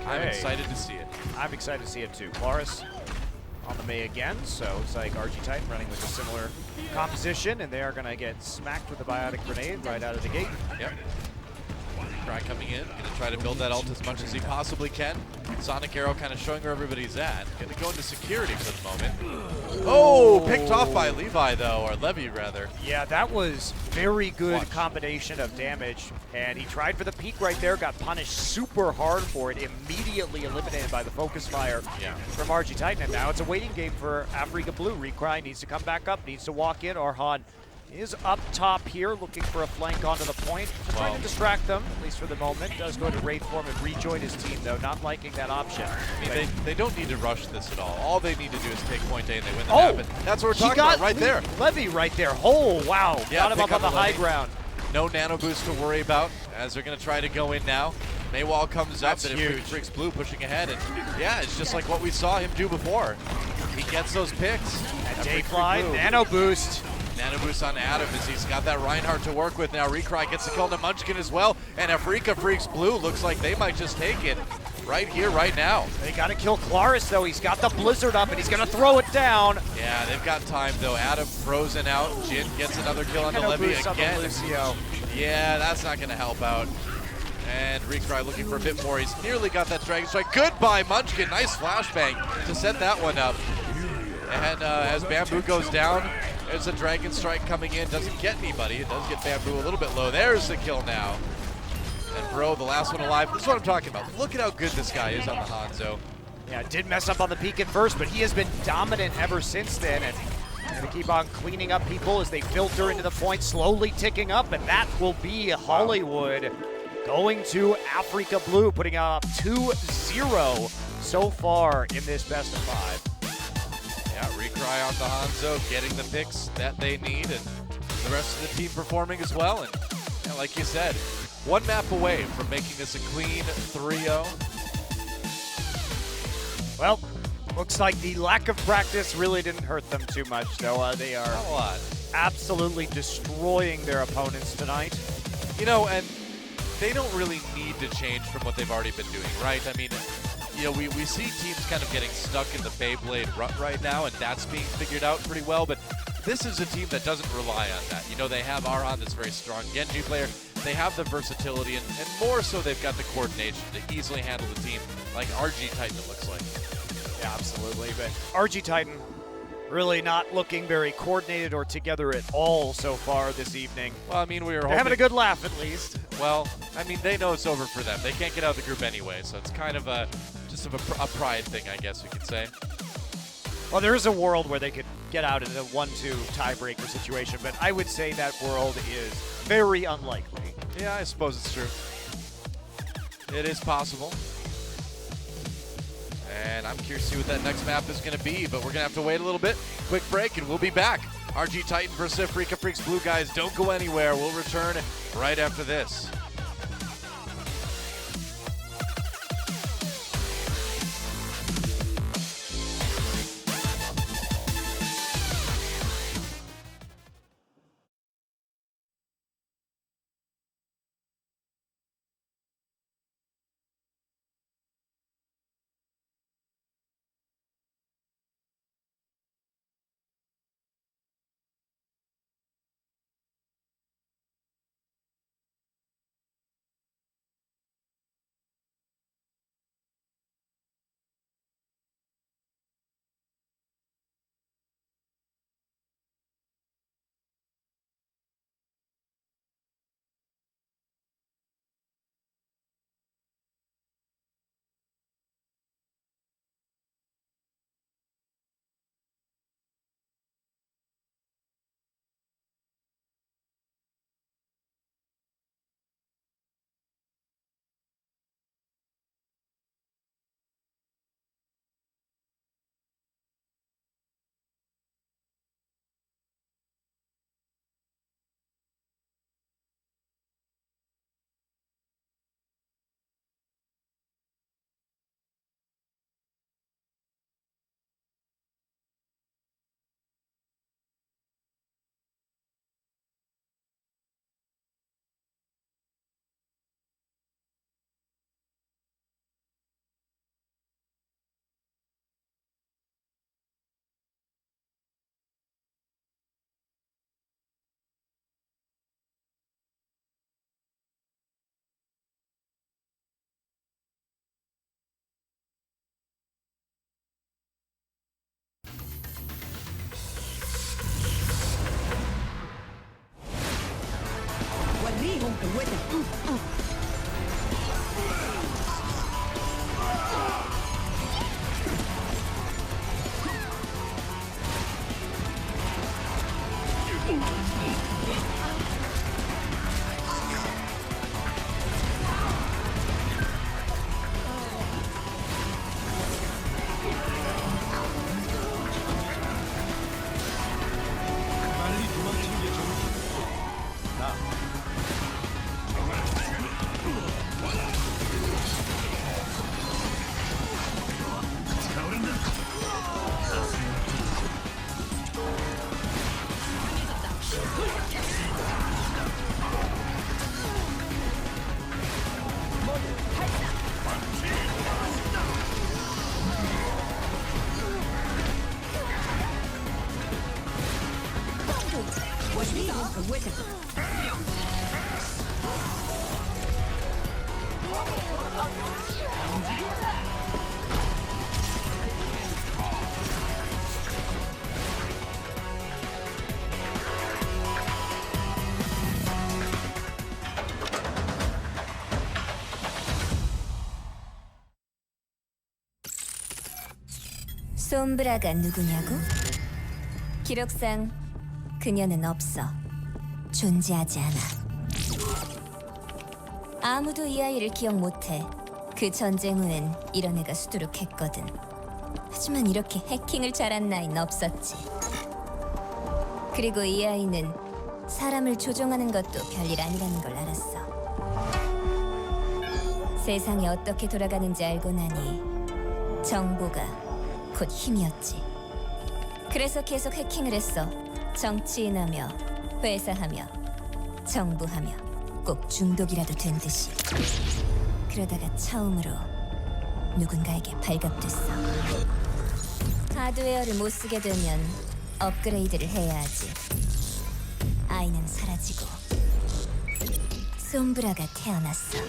I'm excited to see it. I'm excited to see it too. Claris on the May again, so it's like RG Titan running with a similar composition, and they are going to get smacked with a biotic grenade right out of the gate. Yep. Cry coming in, going to try to build that ult as much as he possibly can. Sonic Arrow kind of showing where everybody's at. Going to go into security for the moment. Oh, picked off by Levi though, or Levy rather. Yeah, that was very good combination of damage, and he tried for the peak right there, got punished super hard for it, immediately eliminated by the focus fire from RG Titan, and now it's a waiting game for Afreeca Blue. Recry needs to come back up, needs to walk in. Arhan is up top here, looking for a flank onto the point, trying to distract them, at least for the moment. Does go to Wraith form and rejoin his team, though, not liking that option. I mean, they don't need to rush this at all. All they need to do is take point A and they win the map. And that's what we're talking about right there. Levy right there. Oh, wow. Yeah, got him up on the high ground. No nano boost to worry about as they're going to try to go in now. Maywall comes up, and Freecs Blue pushing ahead, and yeah, it's just like what we saw him do before. He gets those picks. And Dayfly, nano boost. Nano boost on Adam as he's got that Reinhardt to work with now. Recry gets the kill to Munchkin as well, and Afreeca Freecs Blue looks like they might just take it right here, right now. They got to kill Claris, though. He's got the Blizzard up, and he's going to throw it down. Yeah, they've got time, though. Adam frozen out. Jin gets another kill on the Levy again. Yeah, that's not going to help out. And Recry looking for a bit more. He's nearly got that Dragon Strike. Goodbye, Munchkin. Nice flashbang to set that one up. And as Bamboo goes down, there's a Dragon Strike coming in. Doesn't get anybody. It does get Bamboo a little bit low. There's the kill now. And Bro, the last one alive. This is what I'm talking about. Look at how good this guy is on the Hanzo. Yeah, did mess up on the peak at first, but he has been dominant ever since then. And going to keep on cleaning up people as they filter into the point, slowly ticking up. And that will be Hollywood going to Afreeca Blue, putting up 2-0 so far in this best of 5. Yeah, Recry on the Hanzo, getting the picks that they need, and the rest of the team performing as well. And yeah, like you said, one map away from making this a clean 3-0. Well, looks like the lack of practice really didn't hurt them too much, though. They are absolutely destroying their opponents tonight. You know, and they don't really need to change from what they've already been doing, right? I mean, you know, we see teams kind of getting stuck in the Beyblade rut right now, and that's being figured out pretty well, but this is a team that doesn't rely on that. You know, they have Arhan, that's a very strong Genji player. They have the versatility, and more so they've got the coordination to easily handle the team like RG Titan, it looks like. Yeah, absolutely, but RG Titan really not looking very coordinated or together at all so far this evening. Well, I mean, They're having a good laugh at least. Well, I mean, they know it's over for them. They can't get out of the group anyway, so it's kind of just a pride thing, I guess you could say. Well, there is a world where they could get out in a 1-2 tiebreaker situation, but I would say that world is very unlikely. Yeah, I suppose it's true. It is possible. And I'm curious to see what that next map is going to be, but we're going to have to wait a little bit. Quick break, and we'll be back. RG Titan versus Afreeca. Freecs Blue guys, don't go anywhere. We'll return right after this. 솜브라가 누구냐고? 기록상 그녀는 없어. 존재하지 않아. 아무도 이 아이를 기억 못해. 그 전쟁 후엔 이런 애가 수두룩했거든. 하지만 이렇게 해킹을 잘한 나이는 없었지. 그리고 이 아이는 사람을 조종하는 것도 별일 아니라는 걸 알았어. 세상이 어떻게 돌아가는지 알고 나니 정보가 곧 힘이었지. 그래서 계속 해킹을 했어. 정치인하며 회사하며 정부하며 꼭 중독이라도 된 듯이. 그러다가 처음으로 누군가에게 발각됐어. 하드웨어를 못 쓰게 되면 업그레이드를 해야 하지. 아이는 사라지고 솜브라가 태어났어.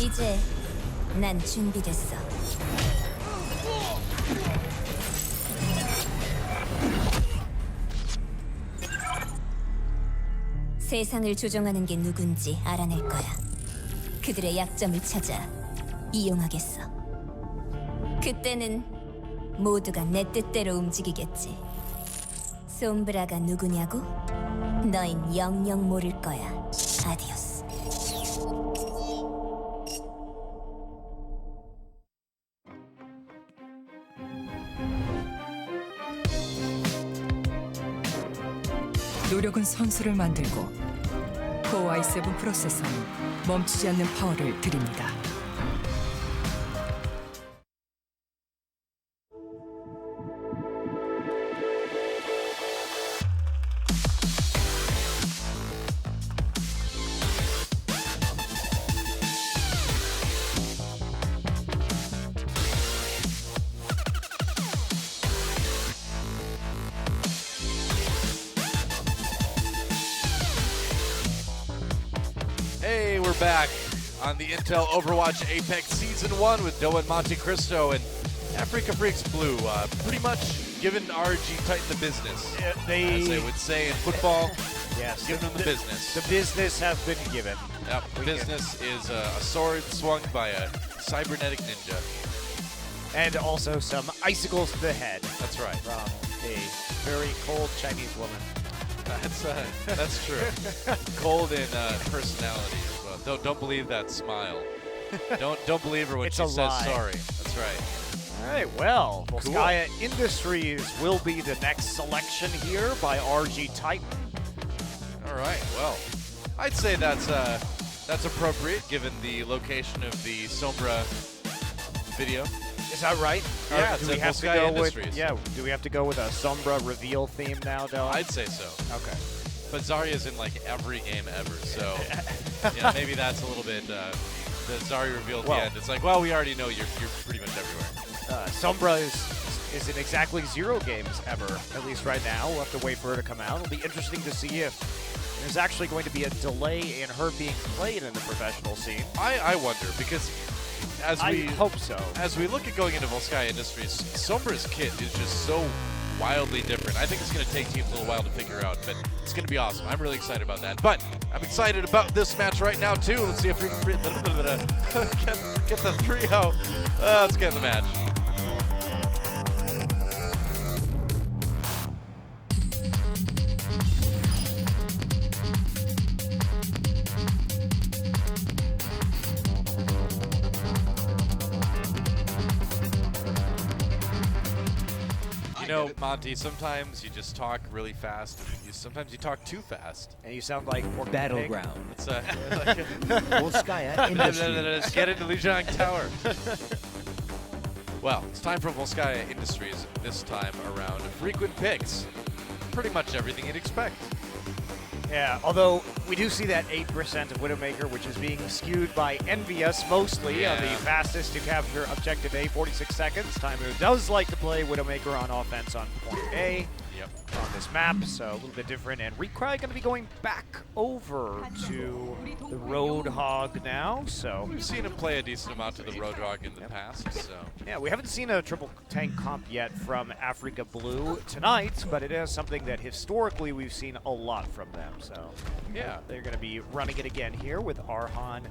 이제 난 준비됐어. 세상을 조종하는 게 누군지 알아낼 거야. 그들의 약점을 찾아 이용하겠어. 그때는 모두가 내 뜻대로 움직이겠지. 솜브라가 누구냐고? 너흰 영영 모를 거야. 아디오스. 노력은 선수를 만들고 코어 i7 프로세서는 멈추지 않는 파워를 드립니다. Hey, we're back on the Intel Overwatch Apex Season 1 with Doa and Monte Cristo and Afreeca Freecs Blue. Pretty much giving RG Titan the business, as they would say in football. Yes, Giving them the business. The business has been given. Yep, the business is a sword swung by a cybernetic ninja. And also some icicles to the head That's right. from a very cold Chinese woman. That's true. Cold in personality as well. Don't believe that smile. Don't believe her when It's she a says lie. sorry. That's right. All right, well, Volskaya Industries will be the next selection here by RG Titan. All right. Well, I'd say that's appropriate given the location of the Sombra video. Is that right? Yeah, Or it's do we at have to Volskaya go Industries. with? Yeah, do we have to go with a Sombra reveal theme now, Dylan? I'd say so. Okay. But Zarya's in like every game ever, so maybe that's a little bit. The Zarya reveal at the Well- end. It's like, well, we already know you're pretty much everywhere. Sombra is in exactly 0 games ever, at least right now. We'll have to wait for her to come out. It'll be interesting to see if there's actually going to be a delay in her being played in the professional scene. I wonder because as I we hope so. As we look at going into Volskaya Industries, Sombra's kit is just so wildly different. I think it's going to take teams a little while to figure out, but it's going to be awesome. I'm really excited about that. But I'm excited about this match right now, too. Let's see if we can get the 3-0. Let's get in the match. You know, Monty, sometimes you just talk really fast. And sometimes you talk too fast. And you sound like Porky Battleground. It's Volskaya Industries. Let's get into Lijiang Tower. Well, it's time for Volskaya Industries this time around. Frequent picks. Pretty much everything you'd expect. Yeah, although we do see that 8% of Widowmaker, which is being skewed by Envious mostly on the Yeah. fastest to capture objective A, 46 seconds. Timu does like to play Widowmaker on offense on point A. Yep. On this map, so a little bit different. And Recry going to be going back over to the Roadhog now, so We've seen him play a decent amount of the Roadhog in the past, so. yeah, we haven't seen a triple tank comp yet from Afreeca Blue tonight, but it is something that historically we've seen a lot from them, so Yeah. they're going to be running it again here with Arhan.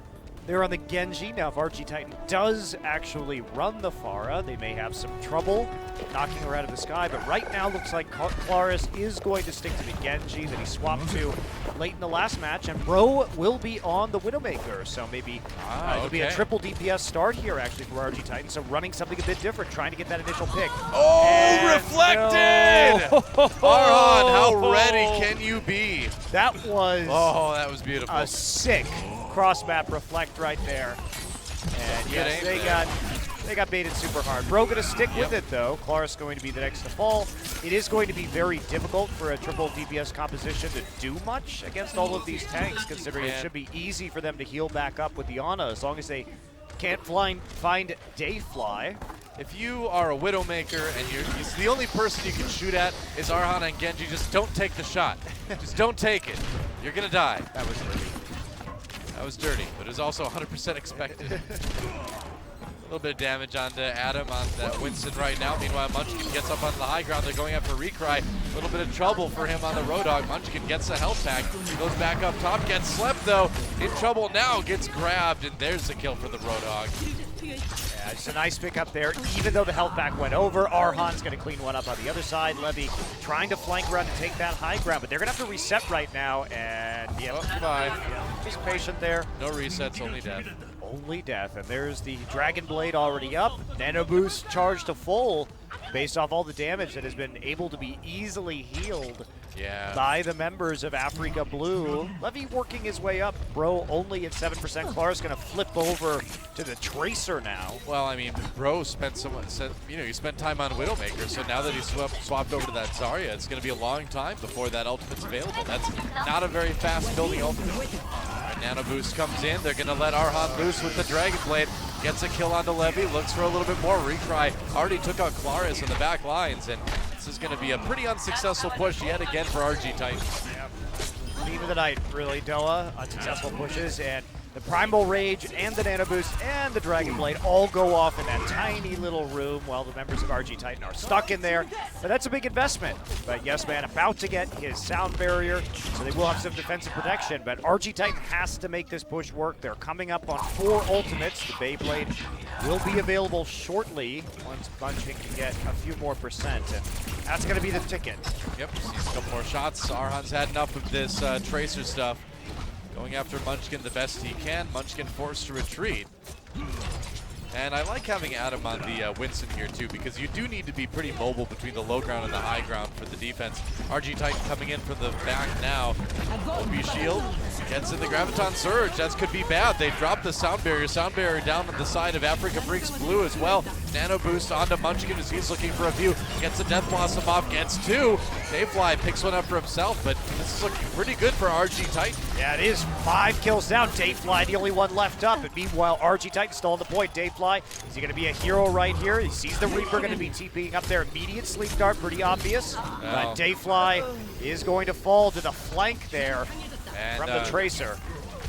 They're on the Genji. Now, if RG Titan does actually run the Pharah, they may have some trouble knocking her out of the sky. But right now, looks like Claris is going to stick to the Genji that he swapped to late in the last match. And Bro will be on the Widowmaker. So maybe it'll be a okay. triple DPS start here, actually, for RG Titan. So running something a bit different, trying to get that initial pick. Oh, And reflected! no. Arhan, how ready can you be? That was Oh, that was beautiful. a sick cross-map reflect right there. And Good yes, aim they got baited super hard. Bro gonna stick with Yep. it though. Claris going to be the next to fall. It is going to be very difficult for a triple DPS composition to do much against all of these tanks, considering it Yeah. should be easy for them to heal back up with the Ana as long as they can't find Dayfly. If you are a Widowmaker and it's the only person you can shoot at is Arhan and Genji, just don't take the shot. Just don't take it. You're gonna die. That was dirty. That was dirty, but it was also 100% expected. A little bit of damage onto Adam on that Winston right now. Meanwhile, Munchkin gets up on the high ground. They're going after Recry. A little bit of trouble for him on the Roadhog. Munchkin gets the health pack. Goes back up top. Gets slept, though. In trouble now. Gets grabbed, and there's the kill for the Roadhog. Yeah, just a nice pick up there. Even though the health pack went over, Arhan's going to clean one up on the other side. Levy trying to flank around to take that high ground, but they're going to have to reset right now. And yeah, goodbye. Yeah, just patient there. No resets, only death. Only death. And there's the Dragon Blade already up. Nano Boost charged to full based off all the damage that has been able to be easily healed by the members of Afreeca Blue. Levy working his way up. Bro only at 7%. Clark's going to flip over to the Tracer now. Well, I mean, Bro spent he spent time on Widowmaker, so now that he's swapped over to that Zarya, it's going to be a long time before that ultimate's available. That's not a very fast building ultimate. Nano Boost comes in. They're going to let Arhan loose with the Dragon Blade. Gets a kill onto Levy. Looks for a little bit more. Recry already took out Claris in the back lines, and this is going to be a pretty unsuccessful push yet again for RG Titan. Yep. Theme of the night, really, Doa. Unsuccessful pushes, and the Primal Rage and the Nano Boost and the Dragon Blade all go off in that tiny little room while the members of RG Titan are stuck in there. But that's a big investment. But Yes Man about to get his sound barrier, so they will have some defensive protection. But RG Titan has to make this push work. They're coming up on 4 ultimates. The Beyblade will be available shortly once Munchkin can get a few more percent. And that's going to be the ticket. Yep, sees a couple more shots. Arhan's had enough of this Tracer stuff. Going after Munchkin the best he can. Munchkin forced to retreat. And I like having Adam on the Winston here too, because you do need to be pretty mobile between the low ground and the high ground for the defense. RG Titan coming in from the back now. OB Shield gets in the Graviton Surge. That could be bad. They dropped the sound barrier. Sound barrier down on the side of Afreeca Freecs Blue as well. Nano Boost onto Munchkin as he's looking for a view. Gets the Death Blossom off, gets 2. Dayfly picks one up for himself, but this is looking pretty good for RG Titan. Yeah, it is 5 kills down. Dayfly, the only one left up. And meanwhile, RG Titan still on the point. Dayfly, is he going to be a hero right here? He sees the Reaper going to be TPing up there. Immediate sleep dart, pretty obvious. But Dayfly is going to fall to the flank there from the Tracer.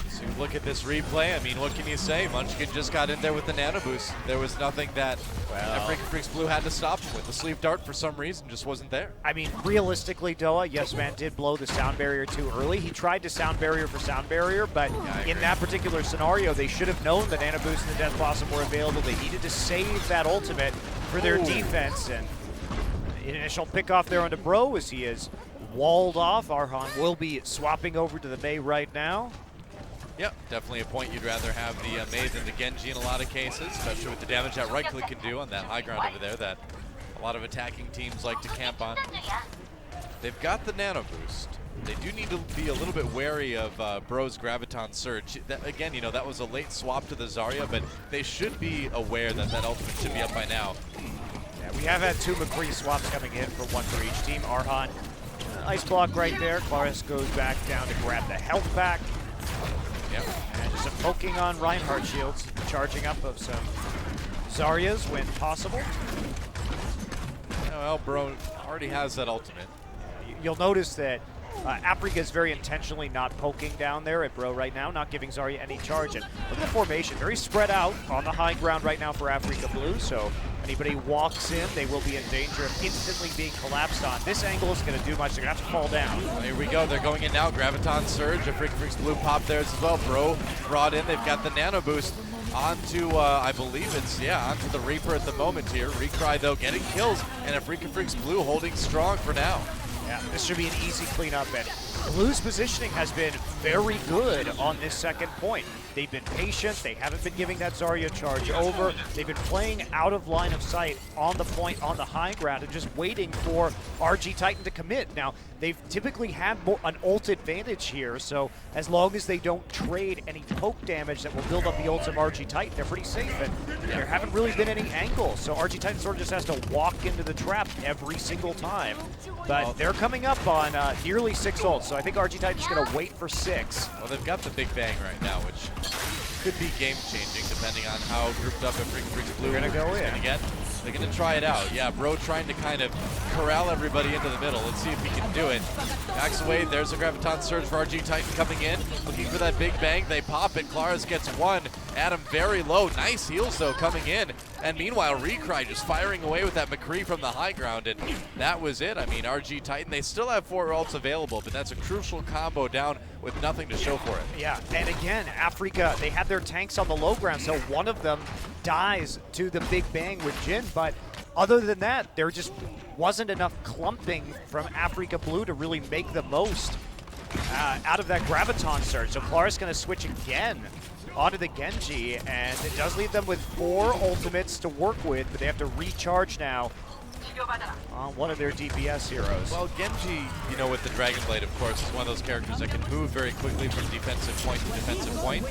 So you look at this replay, I mean, what can you say? Munchkin just got in there with the Nano Boost. There was nothing that Afreeca Freecs Blue had to stop him with. The sleep dart, for some reason, just wasn't there. I mean, realistically, Doa, Yes Man did blow the sound barrier too early. He tried to sound barrier for sound barrier, but in that particular scenario, they should have known that Nano Boost and the Death Blossom were available. They needed to save that ultimate for their defense. And initial pick off there onto Bro as he is walled off. Arhan will be swapping over to the Mei right now. Yep, definitely a point you'd rather have the Mei than the Genji in a lot of cases, especially with the damage that right click can do on that high ground over there that a lot of attacking teams like to camp on. They've got the Nano Boost. They do need to be a little bit wary of Bro's Graviton Surge. Again, you know, that was a late swap to the Zarya, but they should be aware that that ultimate should be up by now. Yeah, we have had 2 McCree swaps coming in for 1 for each team. Arhan, ice block right there. Claris goes back down to grab the health pack. Yep. And just some poking on Reinhardt shields, charging up of some Zaryas when possible. Well, Bro already has that ultimate. You'll notice that Afreeca is very intentionally not poking down there at Bro right now, not giving Zarya any charge. And look at the formation, very spread out on the high ground right now for Afreeca Blue, so anybody walks in, they will be in danger of instantly being collapsed on. This angle is going to do much, they're going to have to fall down. Well, here we go, they're going in now, Graviton Surge, Afreeca Freecs Blue pop there as well. Bro brought in, they've got the Nano Boost onto, I believe it's, onto the Reaper at the moment here. Recry though getting kills, and Afreeca Freecs Blue holding strong for now. Yeah, this should be an easy cleanup, and Blue's positioning has been very good on this second point. They've been patient, they haven't been giving that Zarya charge over, they've been playing out of line of sight on the point, on the high ground, and just waiting for RG Titan to commit. Now, they've typically had an ult advantage here, so as long as they don't trade any poke damage that will build up the ults of RG Titan, they're pretty safe, and there haven't really been any angles, so RG Titan sort of just has to walk into the trap every single time. But they're coming up on nearly 6 ults, so I think RG Titan's going to wait for 6. Well, they've got the Big Bang right now, which could be game-changing depending on how grouped up Afreeca Freecs Blue They're going to go in. Again, they're going to try it out. Yeah, Bro trying to kind of corral everybody into the middle. Let's see if he can do it. Backs away. There's a Graviton Surge for RG Titan coming in. Looking for that Big Bang. They pop it. Claris gets 1. Adam very low. Nice heals, though, coming in. And meanwhile, Recry just firing away with that McCree from the high ground, and that was it. I mean, RG Titan, they still have 4 ults available, but that's a crucial combo down with nothing to show for it. Yeah, and again, Afreeca, they had their tanks on the low ground, so one of them dies to the Big Bang with Jin, but other than that, there just wasn't enough clumping from Afreeca Blue to really make the most out of that Graviton Surge. So Clara's going to switch again onto the Genji, and it does leave them with 4 ultimates to work with, but they have to recharge now on one of their DPS heroes. Well, Genji, you know, with the Dragon Blade, of course, is one of those characters that can move very quickly from defensive point to defensive point.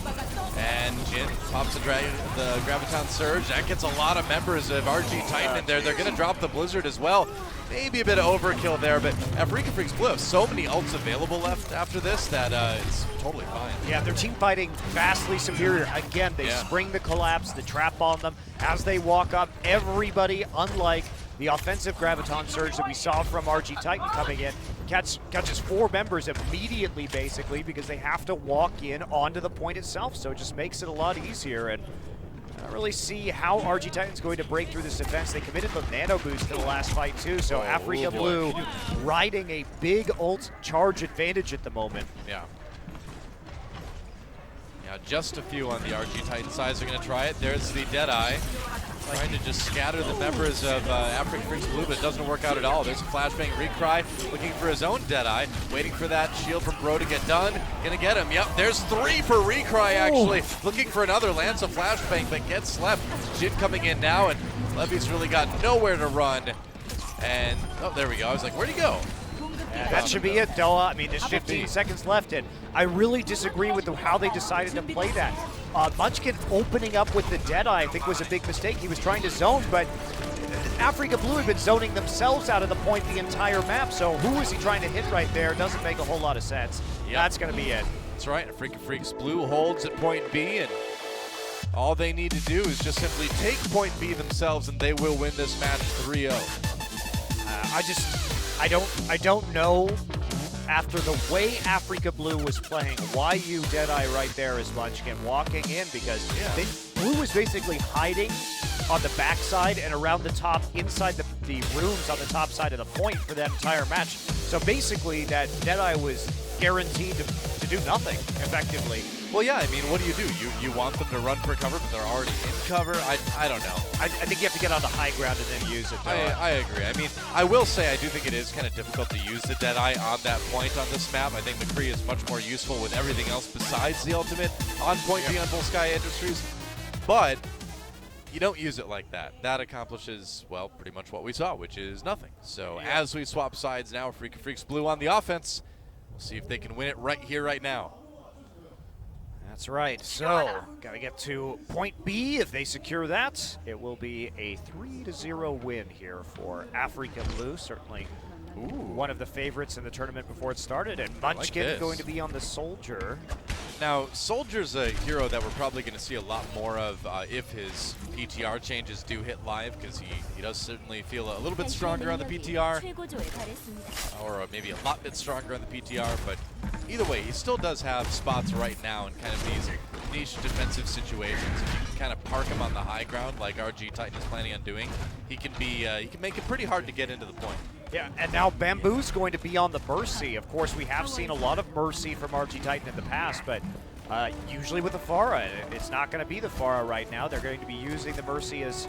And Jin pops the Graviton Surge. That gets a lot of members of RG Titan in there. They're going to drop the Blizzard as well. Maybe a bit of overkill there, but Afreeca Freecs Blue have so many ults available left after this that it's totally fine. Yeah, their team fighting vastly superior. Again, they spring the collapse, the trap on them. As they walk up, everybody, unlike the offensive Graviton Surge that we saw from RG Titan coming in, catches 4 members immediately, basically, because they have to walk in onto the point itself, so it just makes it a lot easier. And I don't really see how RG Titan's going to break through this defense. They committed the nano boost in the last fight too, so Afreeca Blue riding a big ult charge advantage at the moment. Yeah. Yeah, just a few on the RG Titan side are going to try it. There's the Deadeye, trying to just scatter the members of Afreeca Freecs Blue, but it doesn't work out at all. There's a flashbang. Recry looking for his own Deadeye, waiting for that shield from Bro to get done. Gonna get him. Yep, there's 3 for Recry actually. Looking for another, lands a flashbang, but gets left. Jin coming in now, and Levy's really got nowhere to run. And, oh, there we go. I was like, where'd he go? That should be it, Doa. I mean, there's 15 seconds left, and I really disagree with how they decided to play that. Munchkin opening up with the Deadeye, I think, was a big mistake. He was trying to zone, but Afreeca Blue had been zoning themselves out of the point the entire map, so who was he trying to hit right there? Doesn't make a whole lot of sense. Yep. That's going to be it. That's right. Afreeca Freecs Blue holds at point B, and all they need to do is just simply take point B themselves, and they will win this match 3-0. I don't know, after the way Afreeca Blue was playing, why you Deadeye right there is Munchkin walking in, because Blue was basically hiding on the backside and around the top, inside the rooms on the top side of the point for that entire match. So basically that Deadeye was guaranteed to do nothing, effectively. Well, yeah, I mean, what do? You want them to run for cover, but they're already in cover? I don't know. I think you have to get on the high ground and then use it. I agree. I mean, I will say I do think it is kind of difficult to use the Deadeye on that point on this map. I think McCree is much more useful with everything else besides the ultimate on point B on Full Sky Industries. But you don't use it like that. That accomplishes, well, pretty much what we saw, which is nothing. So as we swap sides now, Afreeca Freecs Blue on the offense. We'll see if they can win it right here, right now. That's right. So, got to get to point B. If they secure that, it will be a 3-0 win here for Afreeca Blue. Certainly one of the favorites in the tournament before it started. And Munchkin going to be on the Soldier. Now, Soldier's a hero that we're probably going to see a lot more of if his PTR changes do hit live, because he does certainly feel a little bit stronger on the PTR, or maybe a lot bit stronger on the PTR, but either way, he still does have spots right now in kind of these niche defensive situations. If you can kind of park him on the high ground like RG Titan is planning on doing, he can make it pretty hard to get into the point. Yeah, and now Bamboo's going to be on the Mercy. Of course, we have seen a lot of Mercy from RG Titan in the past, but usually with the Pharah, it's not going to be the Pharah right now. They're going to be using the Mercy as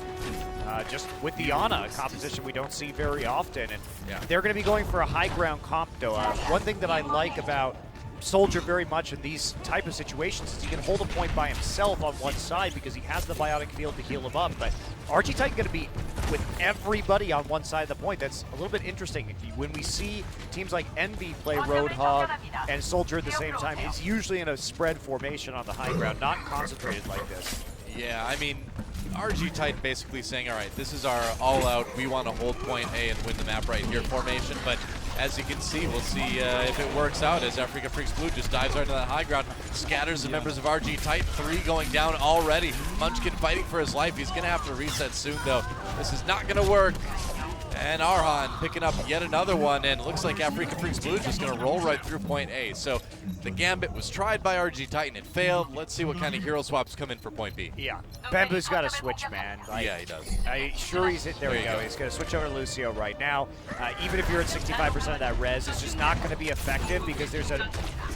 just with the Ana, a composition we don't see very often. And they're going to be going for a high ground comp, though. One thing that I like about Soldier very much in these type of situations is he can hold a point by himself on one side because he has the biotic field to heal him up. But RG Titan going to be with everybody on one side of the point. That's a little bit interesting. When we see teams like Envy play Roadhog and Soldier at the same time, it's usually in a spread formation on the high ground, not concentrated like this. Yeah, I mean, RG Titan basically saying, all right, this is our all-out, we want to hold point A and win the map right here formation, but as you can see, we'll see if it works out as Afreeca Freecs Blue just dives right into that high ground, scatters the members of RG Titan. 3 going down already. Munchkin fighting for his life. He's going to have to reset soon, though. This is not going to work. And Arhan picking up yet another one, and it looks like Afreeca Freecs Blue is just going to roll right through point A. So the gambit was tried by RG Titan. It failed. Let's see what kind of hero swaps come in for point B. Yeah, Bamboo's got to switch, man. Like, yeah, he does. There we go. He's going to switch over to Lucio right now. Even if you're at 65% of that res, it's just not going to be effective because there's a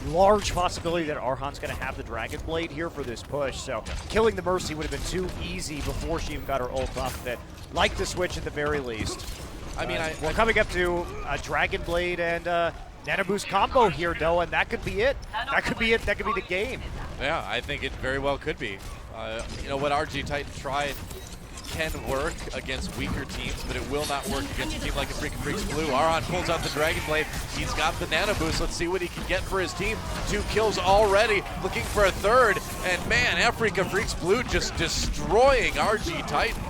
large possibility that Arhan's going to have the Dragon Blade here for this push. So killing the Mercy would have been too easy before she even got her ult off that. Like the switch at the very least. I mean, we're coming up to a Dragon Blade and Nano Boost combo here, though, and that could be it. That could be it. That could be the game. Yeah, I think it very well could be. You know, what RG Titan tried can work against weaker teams, but it will not work against a team like Afreeca Freecs Blue. Arhan pulls out the Dragon Blade. He's got the Nano Boost. Let's see what he can get for his team. 2 kills already, looking for a third. And man, Afreeca Freecs Blue just destroying RG Titan.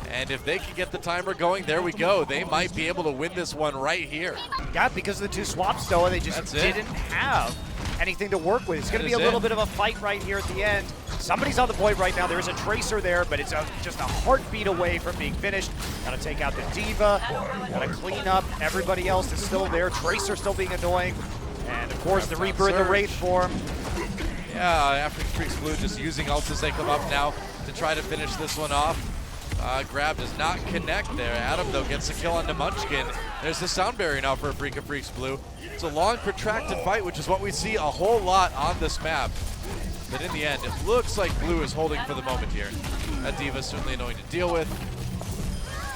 And if they can get the timer going, there we go. They might be able to win this one right here. Yeah, because of the 2 swaps, though, they just didn't have anything to work with. It's going to be a little bit of a fight right here at the end. Somebody's on the point right now. There is a Tracer there, but it's just a heartbeat away from being finished. Got to take out the D.Va. Got to clean up. Everybody else is still there. Tracer still being annoying. And, of course, the Reaper in the Wraith form. Yeah, Afreeca Freecs Blue just using ults as they come up now to try to finish this one off. Grab does not connect there. Adam, though, gets a kill on the Munchkin. There's the sound barrier now for Afreeca Freecs Blue. It's a long, protracted fight, which is what we see a whole lot on this map. But in the end, it looks like Blue is holding for the moment here. That D.Va is certainly annoying to deal with.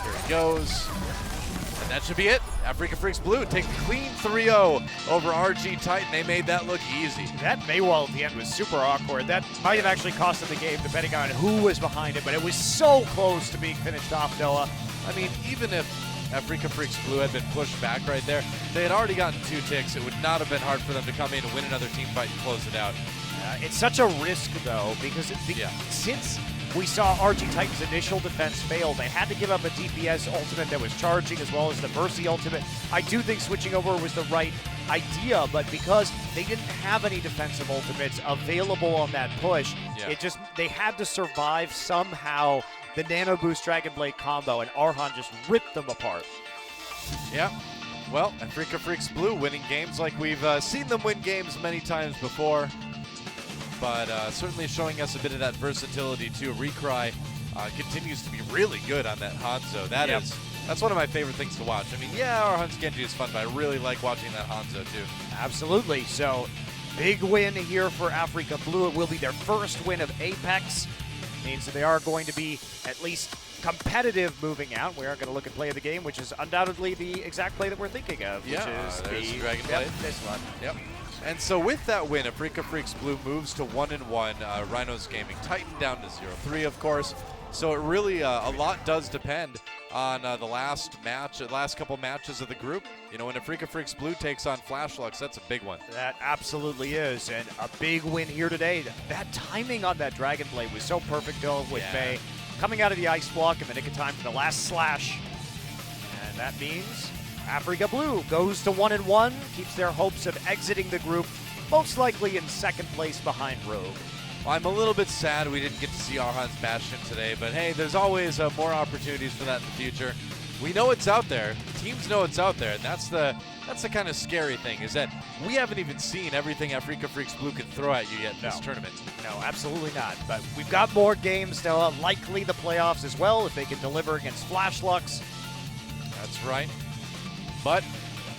Here he goes. And that should be it. Afreeca Freecs Blue take a clean 3-0 over RG Titan. They made that look easy. That Maywall at the end was super awkward. That might have actually cost them the game, depending on who was behind it, but it was so close to being finished off, Noah. I mean, even if Afreeca Freecs Blue had been pushed back right there, they had already gotten 2 ticks. It would not have been hard for them to come in and win another team fight and close it out. It's such a risk, though, because since we saw RG Titan's initial defense fail, they had to give up a DPS ultimate that was charging as well as the Mercy ultimate. I do think switching over was the right idea, but because they didn't have any defensive ultimates available on that push, they had to survive somehow the Nano Boost Dragon Blade combo, and Arhan just ripped them apart. Yeah. Well, Afreeca Freecs Blue winning games like we've seen them win games many times before. But certainly showing us a bit of that versatility too. Recry continues to be really good on that Hanzo. That's one of my favorite things to watch. I mean, yeah, our Han's Genji is fun, but I really like watching that Hanzo too. Absolutely. So, big win here for Afreeca Blue. It will be their first win of Apex. Means that they are going to be at least competitive moving out. We are going to look at play of the game, which is undoubtedly the exact play that we're thinking of, which is the Dragon Blade. This one. Yep. And so with that win, Afreeca Freecs Blue moves to 1-1. Rhinos Gaming Titan down to 0-3, of course. So it really, a lot does depend on the last couple matches of the group. You know, when Afreeca Freecs Blue takes on Flashlux, that's a big one. That absolutely is, and a big win here today. That timing on that Dragon Blade was so perfect, though, with Faye coming out of the ice block in the nick of time for the last slash. And that means Afreeca Blue goes to 1-1, keeps their hopes of exiting the group, most likely in second place behind Rogue. Well, I'm a little bit sad we didn't get to see Arhan's Bastion today, but hey, there's always more opportunities for that in the future. We know it's out there. Teams know it's out there, and that's the kind of scary thing, is that we haven't even seen everything Afreeca Freecs Blue can throw at you yet in this tournament. No, absolutely not. But we've got more games, Noah, likely the playoffs as well, if they can deliver against Flashlux. That's right. But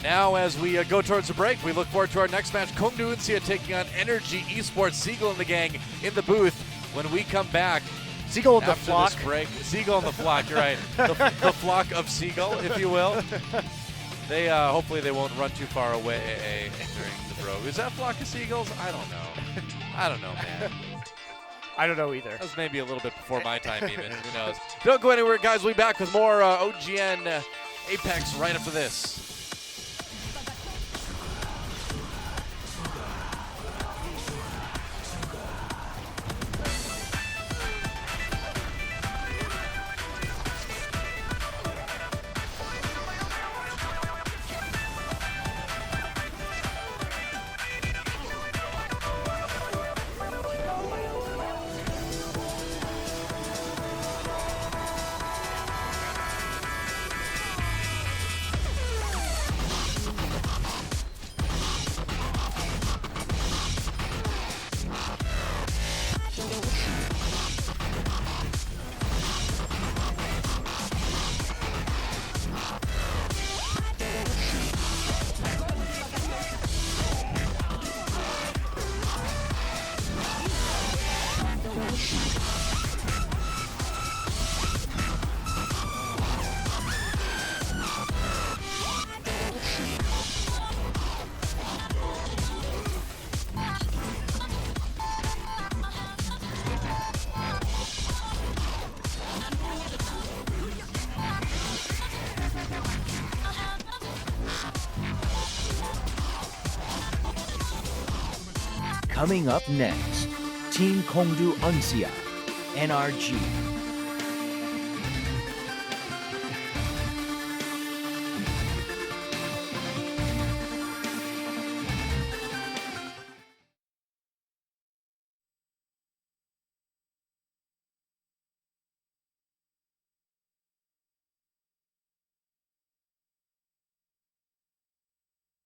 now as we go towards the break, we look forward to our next match. Kongdu Uncia taking on Energy Esports. Siegel and the gang in the booth when we come back. Siegel and the flock. This break. Siegel and the flock, you're right. The flock of Siegel, if you will. They hopefully they won't run too far away during the bro. Is that flock of seagulls? I don't know. I don't know, man. I don't know either. That was maybe a little bit before my time even. Who knows? Don't go anywhere, guys. We'll be back with more OGN Apex right after this. Coming up next, Team Kongdu Uncia, NRG